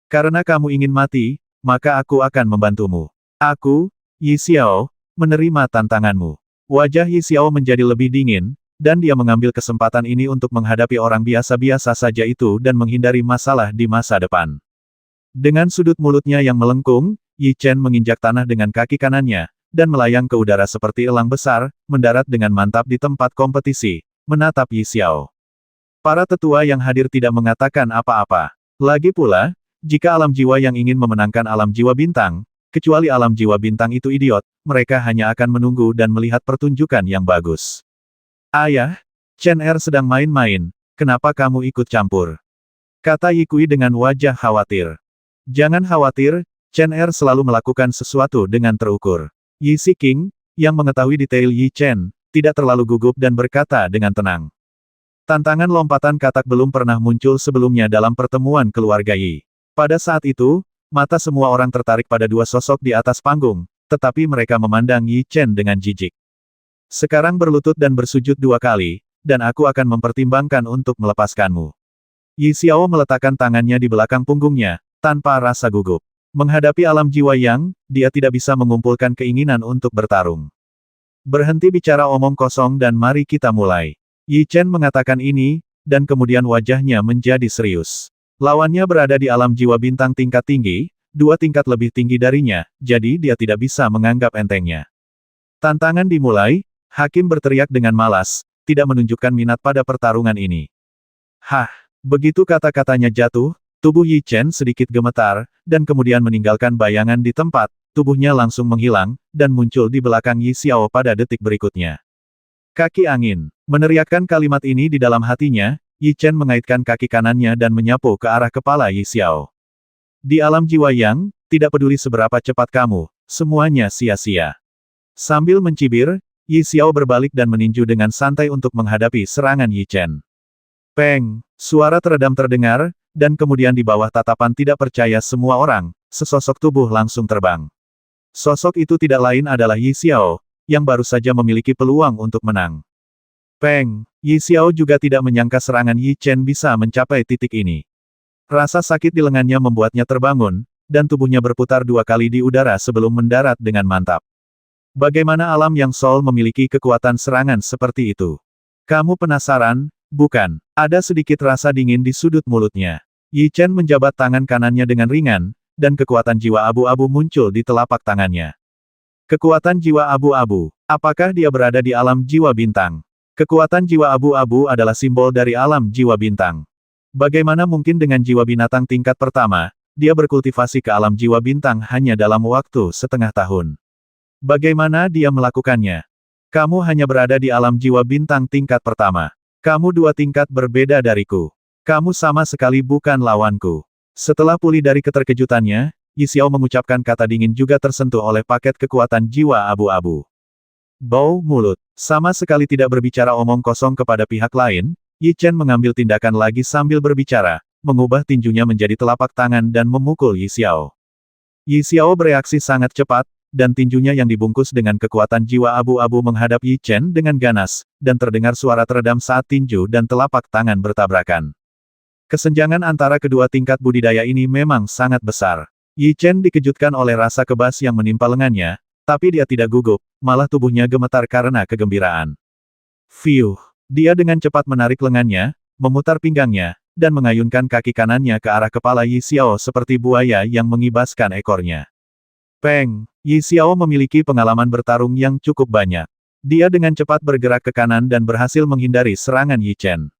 Karena kamu ingin mati, maka aku akan membantumu. Aku, Yi Xiao, menerima tantanganmu. Wajah Yi Xiao menjadi lebih dingin, dan dia mengambil kesempatan ini untuk menghadapi orang biasa-biasa saja itu dan menghindari masalah di masa depan. Dengan sudut mulutnya yang melengkung, Yi Chen menginjak tanah dengan kaki kanannya, dan melayang ke udara seperti elang besar, mendarat dengan mantap di tempat kompetisi, menatap Yi Xiao. Para tetua yang hadir tidak mengatakan apa-apa. Lagi pula, jika alam jiwa yang ingin memenangkan alam jiwa bintang, kecuali alam jiwa bintang itu idiot, mereka hanya akan menunggu dan melihat pertunjukan yang bagus. Ayah, Chen sedang main-main, kenapa kamu ikut campur? Kata Yi Kui dengan wajah khawatir. Jangan khawatir, Chen selalu melakukan sesuatu dengan terukur. Yi Siking, yang mengetahui detail Yi Chen, tidak terlalu gugup dan berkata dengan tenang. Tantangan lompatan katak belum pernah muncul sebelumnya dalam pertemuan keluarga Yi. Pada saat itu, mata semua orang tertarik pada dua sosok di atas panggung, tetapi mereka memandang Yi Chen dengan jijik. Sekarang berlutut dan bersujud 2 kali, dan aku akan mempertimbangkan untuk melepaskanmu. Yi Xiao meletakkan tangannya di belakang punggungnya, tanpa rasa gugup. Menghadapi alam jiwa yang, dia tidak bisa mengumpulkan keinginan untuk bertarung. Berhenti bicara omong kosong dan mari kita mulai. Yi Chen mengatakan ini, dan kemudian wajahnya menjadi serius. Lawannya berada di alam jiwa bintang tingkat tinggi, 2 tingkat lebih tinggi darinya, jadi dia tidak bisa menganggap entengnya. Tantangan dimulai, hakim berteriak dengan malas, tidak menunjukkan minat pada pertarungan ini. Hah, begitu kata-katanya jatuh, tubuh Yi Chen sedikit gemetar, dan kemudian meninggalkan bayangan di tempat, tubuhnya langsung menghilang, dan muncul di belakang Yi Xiao pada detik berikutnya. Kaki angin. Meneriakkan kalimat ini di dalam hatinya, Yi Chen mengaitkan kaki kanannya dan menyapu ke arah kepala Yi Xiao. Di alam jiwa yang, tidak peduli seberapa cepat kamu, semuanya sia-sia. Sambil mencibir, Yi Xiao berbalik dan meninju dengan santai untuk menghadapi serangan Yi Chen. Peng! Suara teredam terdengar, dan kemudian di bawah tatapan tidak percaya semua orang, sesosok tubuh langsung terbang. Sosok itu tidak lain adalah Yi Xiao, yang baru saja memiliki peluang untuk menang. Peng! Yi Xiao juga tidak menyangka serangan Yi Chen bisa mencapai titik ini. Rasa sakit di lengannya membuatnya terbangun, dan tubuhnya berputar 2 kali di udara sebelum mendarat dengan mantap. Bagaimana alam yang Sol memiliki kekuatan serangan seperti itu? Kamu penasaran, bukan? Ada sedikit rasa dingin di sudut mulutnya. Yi Chen menjabat tangan kanannya dengan ringan, dan kekuatan jiwa abu-abu muncul di telapak tangannya. Kekuatan jiwa abu-abu. Apakah dia berada di alam jiwa bintang? Kekuatan jiwa abu-abu adalah simbol dari alam jiwa bintang. Bagaimana mungkin dengan jiwa binatang tingkat pertama, dia berkultivasi ke alam jiwa bintang hanya dalam waktu setengah tahun? Bagaimana dia melakukannya? Kamu hanya berada di alam jiwa bintang tingkat pertama. Kamu 2 tingkat berbeda dariku. Kamu sama sekali bukan lawanku. Setelah pulih dari keterkejutannya, Yi Xiao mengucapkan kata dingin juga tersentuh oleh paket kekuatan jiwa abu-abu. Bau mulut. Sama sekali tidak berbicara omong kosong kepada pihak lain, Yi Chen mengambil tindakan lagi sambil berbicara, mengubah tinjunya menjadi telapak tangan dan memukul Yi Xiao. Yi Xiao bereaksi sangat cepat, dan tinjunya yang dibungkus dengan kekuatan jiwa abu-abu menghadap Yi Chen dengan ganas, dan terdengar suara teredam saat tinju dan telapak tangan bertabrakan. Kesenjangan antara kedua tingkat budidaya ini memang sangat besar. Yi Chen dikejutkan oleh rasa kebas yang menimpa lengannya, tapi dia tidak gugup, malah tubuhnya gemetar karena kegembiraan. Fiuh! Dia dengan cepat menarik lengannya, memutar pinggangnya, dan mengayunkan kaki kanannya ke arah kepala Yi Xiao seperti buaya yang mengibaskan ekornya. Peng! Yi Xiao memiliki pengalaman bertarung yang cukup banyak. Dia dengan cepat bergerak ke kanan dan berhasil menghindari serangan Yi Chen.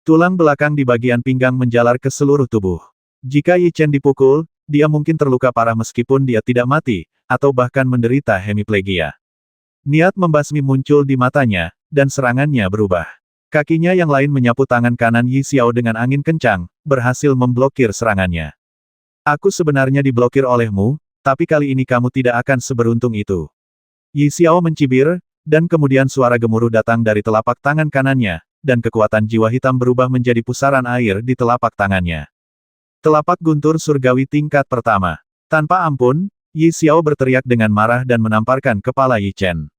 Tulang belakang di bagian pinggang menjalar ke seluruh tubuh. Jika Yi Chen dipukul, dia mungkin terluka parah meskipun dia tidak mati, atau bahkan menderita hemiplegia. Niat membasmi muncul di matanya, dan serangannya berubah. Kakinya yang lain menyapu tangan kanan Yi Xiao dengan angin kencang, berhasil memblokir serangannya. Aku sebenarnya diblokir olehmu, tapi kali ini kamu tidak akan seberuntung itu. Yi Xiao mencibir, dan kemudian suara gemuruh datang dari telapak tangan kanannya, dan kekuatan jiwa hitam berubah menjadi pusaran air di telapak tangannya. Telapak guntur surgawi tingkat pertama. Tanpa ampun, Yi Xiao berteriak dengan marah dan menamparkan kepala Yi Chen.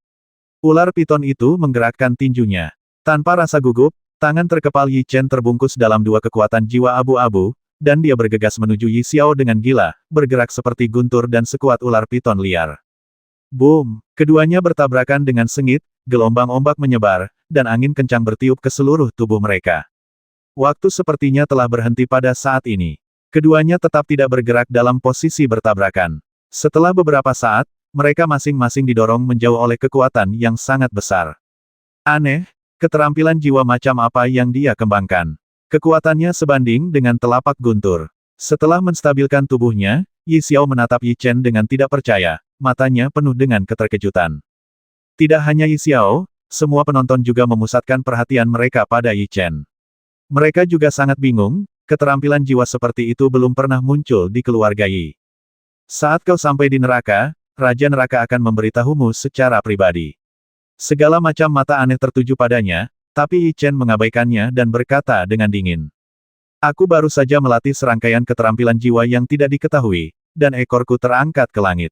Ular piton itu menggerakkan tinjunya. Tanpa rasa gugup, tangan terkepal Yi Chen terbungkus dalam 2 kekuatan jiwa abu-abu, dan dia bergegas menuju Yi Xiao dengan gila, bergerak seperti guntur dan sekuat ular piton liar. Boom! Keduanya bertabrakan dengan sengit, gelombang ombak menyebar, dan angin kencang bertiup ke seluruh tubuh mereka. Waktu sepertinya telah berhenti pada saat ini. Keduanya tetap tidak bergerak dalam posisi bertabrakan. Setelah beberapa saat, mereka masing-masing didorong menjauh oleh kekuatan yang sangat besar. Aneh, keterampilan jiwa macam apa yang dia kembangkan. Kekuatannya sebanding dengan telapak guntur. Setelah menstabilkan tubuhnya, Yi Xiao menatap Yi Chen dengan tidak percaya, matanya penuh dengan keterkejutan. Tidak hanya Yi Xiao, semua penonton juga memusatkan perhatian mereka pada Yi Chen. Mereka juga sangat bingung, keterampilan jiwa seperti itu belum pernah muncul di keluarga Yi. Saat kau sampai di neraka, Raja Neraka akan memberitahumu secara pribadi. Segala macam mata aneh tertuju padanya, tapi Yi Chen mengabaikannya dan berkata dengan dingin. Aku baru saja melatih serangkaian keterampilan jiwa yang tidak diketahui, dan ekorku terangkat ke langit.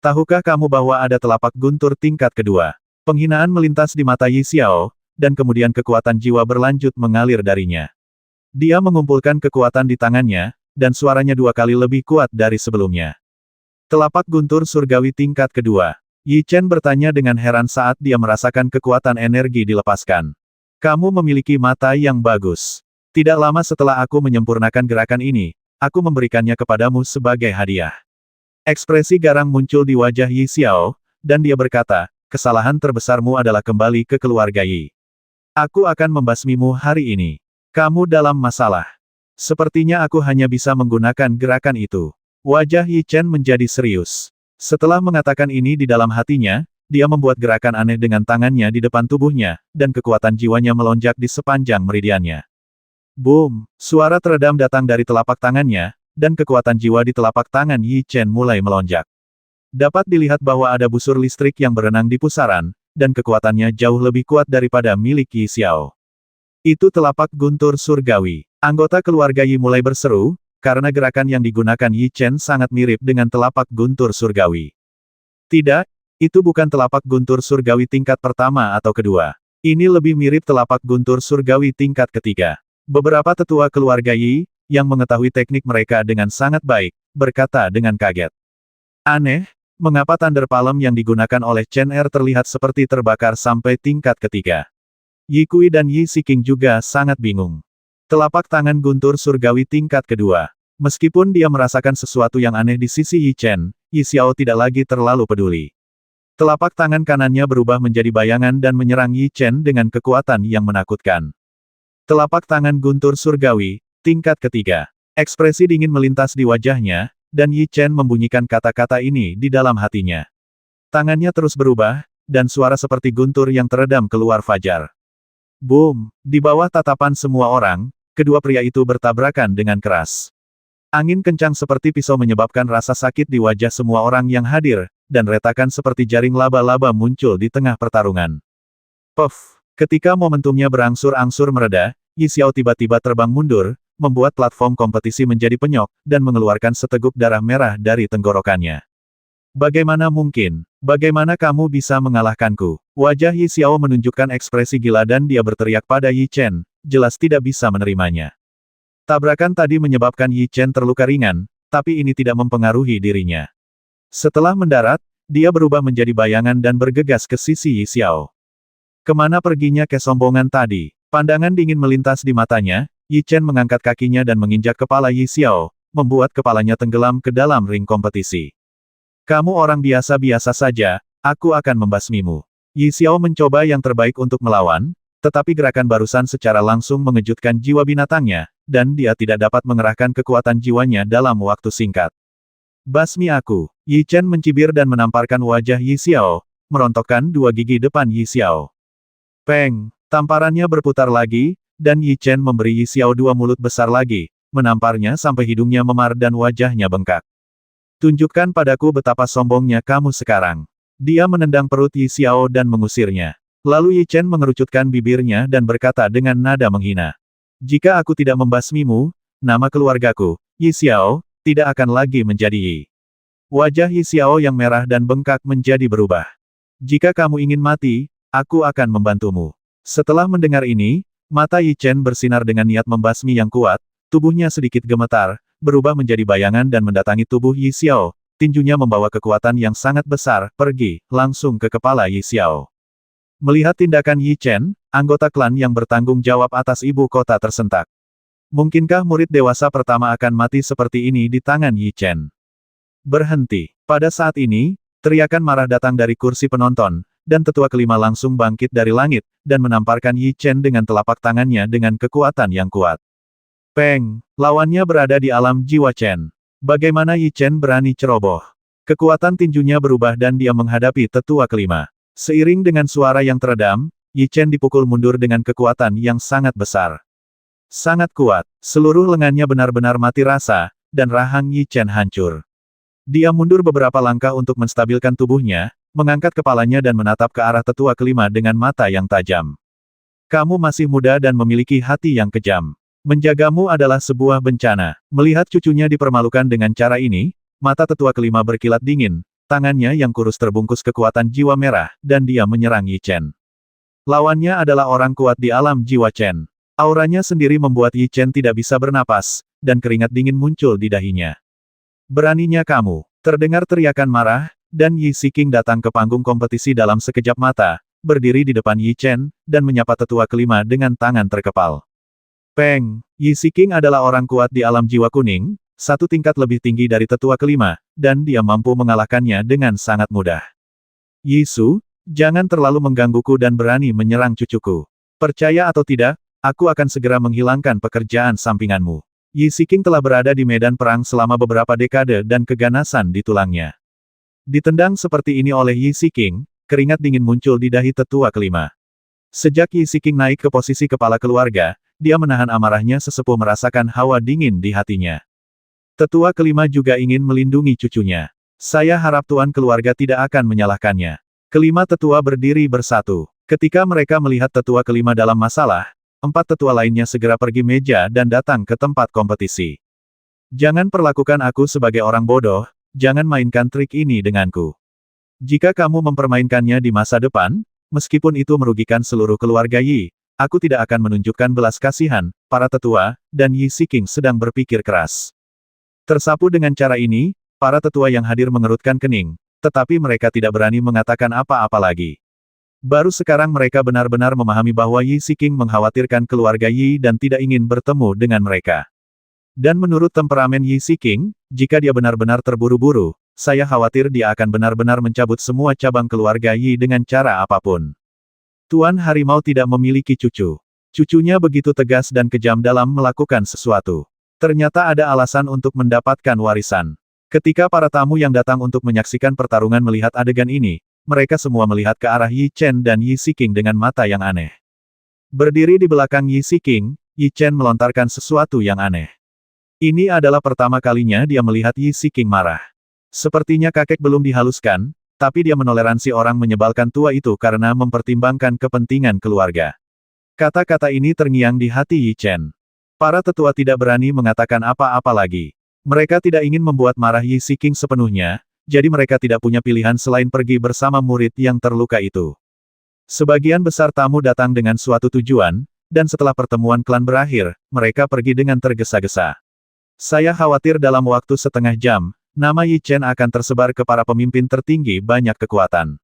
Tahukah kamu bahwa ada telapak guntur tingkat kedua? Penghinaan melintas di mata Yi Xiao, dan kemudian kekuatan jiwa berlanjut mengalir darinya. Dia mengumpulkan kekuatan di tangannya, dan suaranya 2 kali lebih kuat dari sebelumnya. Telapak guntur surgawi tingkat kedua. Yi Chen bertanya dengan heran saat dia merasakan kekuatan energi dilepaskan. Kamu memiliki mata yang bagus. Tidak lama setelah aku menyempurnakan gerakan ini, aku memberikannya kepadamu sebagai hadiah. Ekspresi garang muncul di wajah Yi Xiao, dan dia berkata, kesalahan terbesarmu adalah kembali ke keluarga Yi. Aku akan membasmimu hari ini. Kamu dalam masalah. Sepertinya aku hanya bisa menggunakan gerakan itu. Wajah Yi Chen menjadi serius. Setelah mengatakan ini di dalam hatinya, dia membuat gerakan aneh dengan tangannya di depan tubuhnya, dan kekuatan jiwanya melonjak di sepanjang meridiannya. Boom! Suara teredam datang dari telapak tangannya, dan kekuatan jiwa di telapak tangan Yi Chen mulai melonjak. Dapat dilihat bahwa ada busur listrik yang berenang di pusaran, dan kekuatannya jauh lebih kuat daripada milik Yi Xiao. Itu telapak guntur surgawi. Anggota keluarga Yi mulai berseru, karena gerakan yang digunakan Yi Chen sangat mirip dengan telapak guntur surgawi. Tidak, itu bukan telapak guntur surgawi tingkat pertama atau kedua. Ini lebih mirip telapak guntur surgawi tingkat ketiga. Beberapa tetua keluarga Yi, yang mengetahui teknik mereka dengan sangat baik, berkata dengan kaget. Aneh, mengapa Thunder Palm yang digunakan oleh Chen Er terlihat seperti terbakar sampai tingkat ketiga? Yi Kui dan Yi Siking juga sangat bingung. Telapak tangan guntur surgawi tingkat kedua. Meskipun dia merasakan sesuatu yang aneh di sisi Yi Chen, Yi Xiao tidak lagi terlalu peduli. Telapak tangan kanannya berubah menjadi bayangan dan menyerang Yi Chen dengan kekuatan yang menakutkan. Telapak tangan guntur surgawi, tingkat ketiga. Ekspresi dingin melintas di wajahnya, dan Yi Chen membunyikan kata-kata ini di dalam hatinya. Tangannya terus berubah, dan suara seperti guntur yang teredam keluar fajar. Boom! Di bawah tatapan semua orang, kedua pria itu bertabrakan dengan keras. Angin kencang seperti pisau menyebabkan rasa sakit di wajah semua orang yang hadir, dan retakan seperti jaring laba-laba muncul di tengah pertarungan. Puff! Ketika momentumnya berangsur-angsur mereda, Yi Xiao tiba-tiba terbang mundur, membuat platform kompetisi menjadi penyok, dan mengeluarkan seteguk darah merah dari tenggorokannya. Bagaimana mungkin? Bagaimana kamu bisa mengalahkanku? Wajah Yi Xiao menunjukkan ekspresi gila dan dia berteriak pada Yi Chen, jelas tidak bisa menerimanya. Tabrakan tadi menyebabkan Yi Chen terluka ringan, tapi ini tidak mempengaruhi dirinya. Setelah mendarat, dia berubah menjadi bayangan dan bergegas ke sisi Yi Xiao. Kemana perginya kesombongan tadi? Pandangan dingin melintas di matanya, Yi Chen mengangkat kakinya dan menginjak kepala Yi Xiao, membuat kepalanya tenggelam ke dalam ring kompetisi. Kamu orang biasa-biasa saja, aku akan membasmimu. Yi Xiao mencoba yang terbaik untuk melawan, tetapi gerakan barusan secara langsung mengejutkan jiwa binatangnya, dan dia tidak dapat mengerahkan kekuatan jiwanya dalam waktu singkat. Basmi aku. Yi Chen mencibir dan menamparkan wajah Yi Xiao, merontokkan dua gigi depan Yi Xiao. Peng! Tamparannya berputar lagi, dan Yi Chen memberi Yi Xiao dua mulut besar lagi, menamparnya sampai hidungnya memar dan wajahnya bengkak. Tunjukkan padaku betapa sombongnya kamu sekarang. Dia menendang perut Yi Xiao dan mengusirnya. Lalu Yi Chen mengerucutkan bibirnya dan berkata dengan nada menghina. Jika aku tidak membasmimu, nama keluargaku, Yi Xiao, tidak akan lagi menjadi Yi. Wajah Yi Xiao yang merah dan bengkak menjadi berubah. Jika kamu ingin mati, aku akan membantumu. Setelah mendengar ini, mata Yi Chen bersinar dengan niat membasmi yang kuat, tubuhnya sedikit gemetar, berubah menjadi bayangan dan mendatangi tubuh Yi Xiao, tinjunya membawa kekuatan yang sangat besar, pergi, langsung ke kepala Yi Xiao. Melihat tindakan Yi Chen, anggota klan yang bertanggung jawab atas ibu kota tersentak. Mungkinkah murid dewasa pertama akan mati seperti ini di tangan Yi Chen? Berhenti. Pada saat ini, teriakan marah datang dari kursi penonton, dan tetua kelima langsung bangkit dari langit, dan menamparkan Yi Chen dengan telapak tangannya dengan kekuatan yang kuat. Peng! Lawannya berada di alam jiwa Chen. Bagaimana Yi Chen berani ceroboh? Kekuatan tinjunya berubah dan dia menghadapi tetua kelima. Seiring dengan suara yang teredam, Yi Chen dipukul mundur dengan kekuatan yang sangat besar. Sangat kuat, seluruh lengannya benar-benar mati rasa, dan rahang Yi Chen hancur. Dia mundur beberapa langkah untuk menstabilkan tubuhnya, mengangkat kepalanya dan menatap ke arah tetua kelima dengan mata yang tajam. Kamu masih muda dan memiliki hati yang kejam. Menjagamu adalah sebuah bencana. Melihat cucunya dipermalukan dengan cara ini, mata tetua kelima berkilat dingin, tangannya yang kurus terbungkus kekuatan jiwa merah, dan dia menyerang Yi Chen. Lawannya adalah orang kuat di alam jiwa Chen. Auranya sendiri membuat Yi Chen tidak bisa bernapas, dan keringat dingin muncul di dahinya. Beraninya kamu. Terdengar teriakan marah, dan Yi Siking datang ke panggung kompetisi dalam sekejap mata, berdiri di depan Yi Chen, dan menyapa tetua kelima dengan tangan terkepal. Peng, Yi Siking adalah orang kuat di alam jiwa kuning, satu tingkat lebih tinggi dari tetua kelima, dan dia mampu mengalahkannya dengan sangat mudah. Yi Su, jangan terlalu menggangguku dan berani menyerang cucuku. Percaya atau tidak, aku akan segera menghilangkan pekerjaan sampinganmu. Yi Siking telah berada di medan perang selama beberapa dekade dan keganasan di tulangnya. Ditendang seperti ini oleh Yi Siking, keringat dingin muncul di dahi tetua kelima. Sejak Yi Siking naik ke posisi kepala keluarga, dia menahan amarahnya sesepuh merasakan hawa dingin di hatinya. Tetua kelima juga ingin melindungi cucunya. Saya harap tuan keluarga tidak akan menyalahkannya. Kelima tetua berdiri bersatu. Ketika mereka melihat tetua kelima dalam masalah, empat tetua lainnya segera pergi meja dan datang ke tempat kompetisi. Jangan perlakukan aku sebagai orang bodoh, jangan mainkan trik ini denganku. Jika kamu mempermainkannya di masa depan, meskipun itu merugikan seluruh keluarga Yi, aku tidak akan menunjukkan belas kasihan, para tetua, dan Yi Siking sedang berpikir keras. Tersapu dengan cara ini, para tetua yang hadir mengerutkan kening, tetapi mereka tidak berani mengatakan apa-apa lagi. Baru sekarang mereka benar-benar memahami bahwa Yi Siking mengkhawatirkan keluarga Yi dan tidak ingin bertemu dengan mereka. Dan menurut temperamen Yi Siking, jika dia benar-benar terburu-buru, saya khawatir dia akan benar-benar mencabut semua cabang keluarga Yi dengan cara apapun. Tuan Harimau tidak memiliki cucu. Cucunya begitu tegas dan kejam dalam melakukan sesuatu. Ternyata ada alasan untuk mendapatkan warisan. Ketika para tamu yang datang untuk menyaksikan pertarungan melihat adegan ini, mereka semua melihat ke arah Yi Chen dan Yi Siking dengan mata yang aneh. Berdiri di belakang Yi Siking, Yi Chen melontarkan sesuatu yang aneh. Ini adalah pertama kalinya dia melihat Yi Siking marah. Sepertinya kakek belum dihaluskan, tapi dia menoleransi orang menyebalkan tua itu karena mempertimbangkan kepentingan keluarga. Kata-kata ini terngiang di hati Yi Chen. Para tetua tidak berani mengatakan apa-apa lagi. Mereka tidak ingin membuat marah Yi Siking sepenuhnya, jadi mereka tidak punya pilihan selain pergi bersama murid yang terluka itu. Sebagian besar tamu datang dengan suatu tujuan, dan setelah pertemuan klan berakhir, mereka pergi dengan tergesa-gesa. Saya khawatir dalam waktu setengah jam, nama Yi Chen akan tersebar ke para pemimpin tertinggi banyak kekuatan.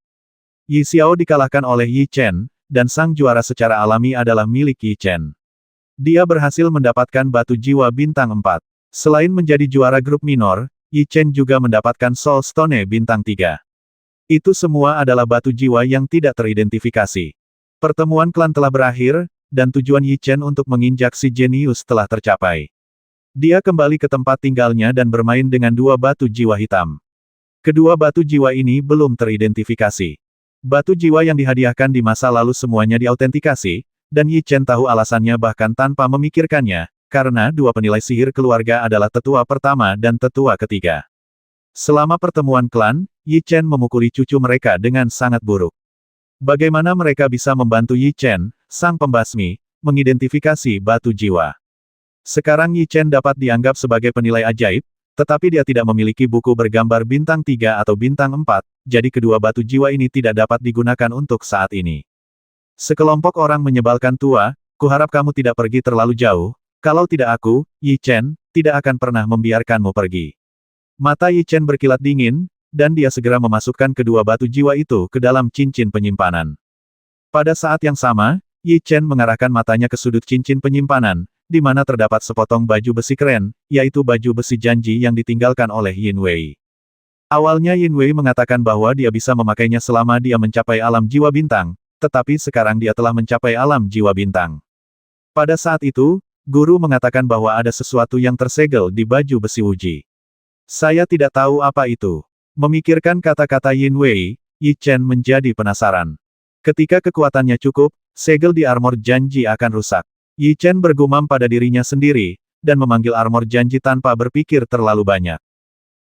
Yi Xiao dikalahkan oleh Yi Chen, dan sang juara secara alami adalah milik Yi Chen. Dia berhasil mendapatkan batu jiwa bintang 4. Selain menjadi juara grup minor, Yi Chen juga mendapatkan Soul Stone bintang 3. Itu semua adalah batu jiwa yang tidak teridentifikasi. Pertemuan klan telah berakhir, dan tujuan Yi Chen untuk menginjak si jenius telah tercapai. Dia kembali ke tempat tinggalnya dan bermain dengan dua batu jiwa hitam. Kedua batu jiwa ini belum teridentifikasi. Batu jiwa yang dihadiahkan di masa lalu semuanya diautentikasi, dan Yi Chen tahu alasannya bahkan tanpa memikirkannya, karena dua penilai sihir keluarga adalah tetua pertama dan tetua ketiga. Selama pertemuan klan, Yi Chen memukuli cucu mereka dengan sangat buruk. Bagaimana mereka bisa membantu Yi Chen, sang pembasmi, mengidentifikasi batu jiwa? Sekarang Yi Chen dapat dianggap sebagai penilai ajaib, tetapi dia tidak memiliki buku bergambar bintang 3 atau bintang 4, jadi kedua batu jiwa ini tidak dapat digunakan untuk saat ini. Sekelompok orang menyebalkan tua, kuharap kamu tidak pergi terlalu jauh, kalau tidak aku, Yi Chen, tidak akan pernah membiarkanmu pergi. Mata Yi Chen berkilat dingin, dan dia segera memasukkan kedua batu jiwa itu ke dalam cincin penyimpanan. Pada saat yang sama, Yi Chen mengarahkan matanya ke sudut cincin penyimpanan, di mana terdapat sepotong baju besi keren, yaitu baju besi janji yang ditinggalkan oleh Yin Wei. Awalnya Yin Wei mengatakan bahwa dia bisa memakainya selama dia mencapai alam jiwa bintang, tetapi sekarang dia telah mencapai alam jiwa bintang. Pada saat itu, guru mengatakan bahwa ada sesuatu yang tersegel di baju besi uji. Saya tidak tahu apa itu. Memikirkan kata-kata Yin Wei, Yi Chen menjadi penasaran. Ketika kekuatannya cukup, segel di armor janji akan rusak. Yi Chen bergumam pada dirinya sendiri, dan memanggil armor janji tanpa berpikir terlalu banyak.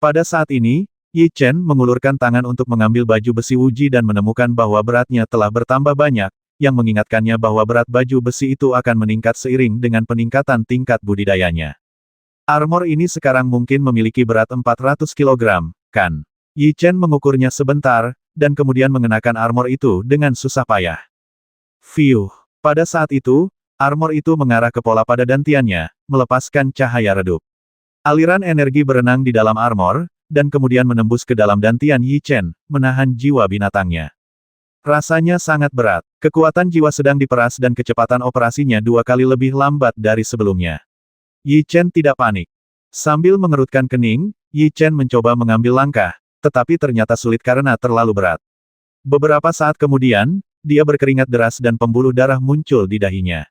Pada saat ini, Yi Chen mengulurkan tangan untuk mengambil baju besi uji dan menemukan bahwa beratnya telah bertambah banyak, yang mengingatkannya bahwa berat baju besi itu akan meningkat seiring dengan peningkatan tingkat budidayanya. Armor ini sekarang mungkin memiliki berat 400 kg, kan? Yi Chen mengukurnya sebentar, dan kemudian mengenakan armor itu dengan susah payah. Fiuh! Pada saat itu, armor itu mengarah ke pola pada dantiannya, melepaskan cahaya redup. Aliran energi berenang di dalam armor, dan kemudian menembus ke dalam dantian Yi Chen, menahan jiwa binatangnya. Rasanya sangat berat. Kekuatan jiwa sedang diperas dan kecepatan operasinya 2 kali lebih lambat dari sebelumnya. Yi Chen tidak panik. Sambil mengerutkan kening, Yi Chen mencoba mengambil langkah, tetapi ternyata sulit karena terlalu berat. Beberapa saat kemudian, dia berkeringat deras dan pembuluh darah muncul di dahinya.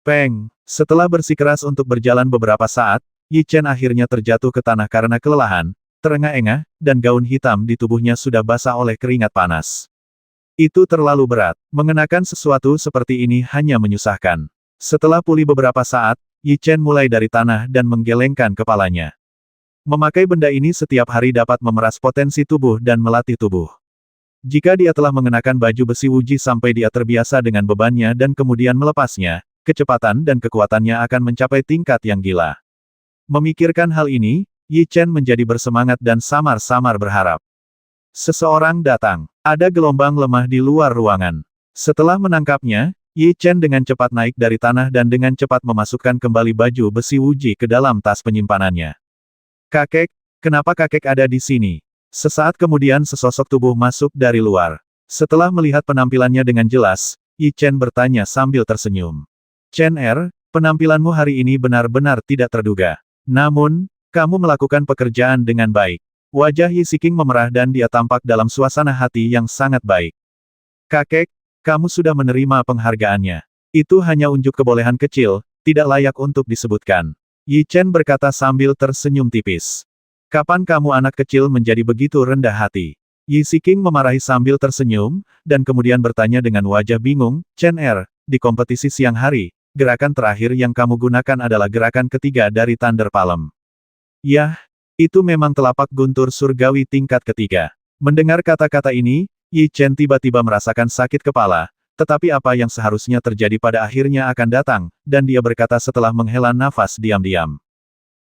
Peng! Setelah bersikeras untuk berjalan beberapa saat, Yi Chen akhirnya terjatuh ke tanah karena kelelahan, terengah-engah, dan gaun hitam di tubuhnya sudah basah oleh keringat panas. Itu terlalu berat. Mengenakan sesuatu seperti ini hanya menyusahkan. Setelah pulih beberapa saat, Yi Chen mulai dari tanah dan menggelengkan kepalanya. Memakai benda ini setiap hari dapat memeras potensi tubuh dan melatih tubuh. Jika dia telah mengenakan baju besi Wuji sampai dia terbiasa dengan bebannya dan kemudian melepasnya, kecepatan dan kekuatannya akan mencapai tingkat yang gila. Memikirkan hal ini, Yi Chen menjadi bersemangat dan samar-samar berharap. Seseorang datang. Ada gelombang lemah di luar ruangan. Setelah menangkapnya, Yi Chen dengan cepat naik dari tanah dan dengan cepat memasukkan kembali baju besi Wuji ke dalam tas penyimpanannya. Kakek, kenapa kakek ada di sini? Sesaat kemudian sesosok tubuh masuk dari luar. Setelah melihat penampilannya dengan jelas, Yi Chen bertanya sambil tersenyum. Chen penampilanmu hari ini benar-benar tidak terduga. Namun, kamu melakukan pekerjaan dengan baik. Wajah Yi Siking memerah dan dia tampak dalam suasana hati yang sangat baik. Kakek, kamu sudah menerima penghargaannya. Itu hanya unjuk kebolehan kecil, tidak layak untuk disebutkan. Yi Chen berkata sambil tersenyum tipis. Kapan kamu anak kecil menjadi begitu rendah hati? Yi Siking memarahi sambil tersenyum, dan kemudian bertanya dengan wajah bingung, Chen di kompetisi siang hari, gerakan terakhir yang kamu gunakan adalah gerakan ketiga dari Thunder Palm. Yah, itu memang telapak guntur surgawi tingkat ketiga. Mendengar kata-kata ini, Yi Chen tiba-tiba merasakan sakit kepala, tetapi apa yang seharusnya terjadi pada akhirnya akan datang, dan dia berkata setelah menghela nafas diam-diam.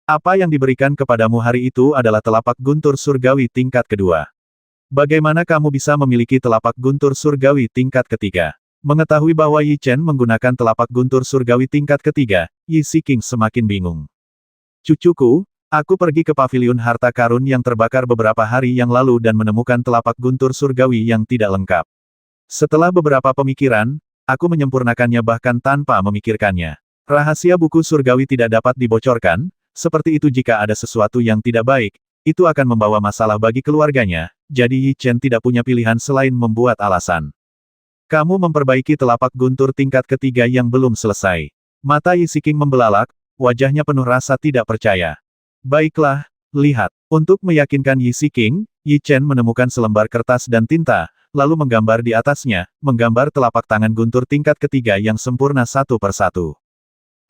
Apa yang diberikan kepadamu hari itu adalah telapak guntur surgawi tingkat kedua. Bagaimana kamu bisa memiliki telapak guntur surgawi tingkat ketiga? Mengetahui bahwa Yi Chen menggunakan telapak guntur surgawi tingkat ketiga, Yi Siking semakin bingung. Cucuku, aku pergi ke paviliun harta karun yang terbakar beberapa hari yang lalu dan menemukan telapak guntur surgawi yang tidak lengkap. Setelah beberapa pemikiran, aku menyempurnakannya bahkan tanpa memikirkannya. Rahasia buku surgawi tidak dapat dibocorkan, seperti itu jika ada sesuatu yang tidak baik, itu akan membawa masalah bagi keluarganya, jadi Yi Chen tidak punya pilihan selain membuat alasan. Kamu memperbaiki telapak guntur tingkat ketiga yang belum selesai. Mata Yi Siking membelalak, wajahnya penuh rasa tidak percaya. Baiklah, lihat. Untuk meyakinkan Yi Siking, Yi Chen menemukan selembar kertas dan tinta, lalu menggambar di atasnya, menggambar telapak tangan guntur tingkat ketiga yang sempurna satu persatu.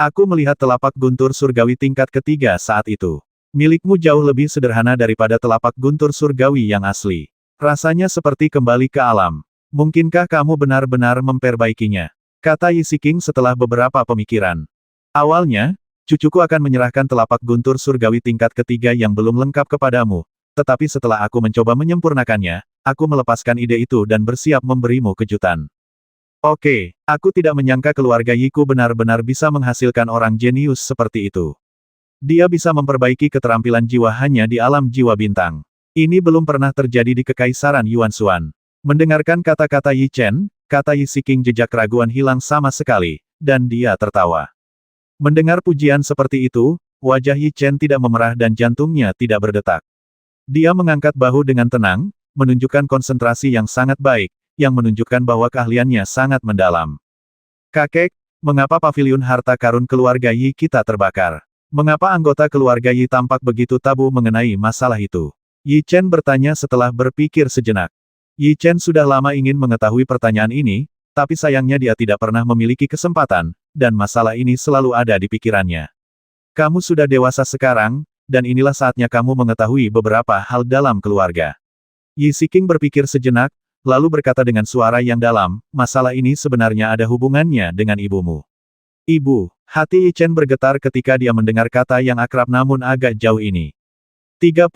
Aku melihat telapak guntur surgawi tingkat ketiga saat itu. Milikmu jauh lebih sederhana daripada telapak guntur surgawi yang asli. Rasanya seperti kembali ke alam. Mungkinkah kamu benar-benar memperbaikinya? Kata Yi Siking setelah beberapa pemikiran. Awalnya, cucuku akan menyerahkan telapak guntur surgawi tingkat ketiga yang belum lengkap kepadamu, tetapi setelah aku mencoba menyempurnakannya, aku melepaskan ide itu dan bersiap memberimu kejutan. Oke, aku tidak menyangka keluarga Yiku benar-benar bisa menghasilkan orang jenius seperti itu. Dia bisa memperbaiki keterampilan jiwa hanya di alam jiwa bintang. Ini belum pernah terjadi di Kekaisaran Yuan Xuan. Mendengarkan kata-kata Yi Chen, kata Yi Siking jejak keraguan hilang sama sekali, dan dia tertawa. Mendengar pujian seperti itu, wajah Yi Chen tidak memerah dan jantungnya tidak berdetak. Dia mengangkat bahu dengan tenang, menunjukkan konsentrasi yang sangat baik, yang menunjukkan bahwa keahliannya sangat mendalam. Kakek, mengapa paviliun harta karun keluarga Yi kita terbakar? Mengapa anggota keluarga Yi tampak begitu tabu mengenai masalah itu? Yi Chen bertanya setelah berpikir sejenak. Yi Chen sudah lama ingin mengetahui pertanyaan ini, tapi sayangnya dia tidak pernah memiliki kesempatan, dan masalah ini selalu ada di pikirannya. Kamu sudah dewasa sekarang, dan inilah saatnya kamu mengetahui beberapa hal dalam keluarga. Yi Siking berpikir sejenak, lalu berkata dengan suara yang dalam, masalah ini sebenarnya ada hubungannya dengan ibumu. Ibu, hati Yi Chen bergetar ketika dia mendengar kata yang akrab namun agak jauh ini. 30.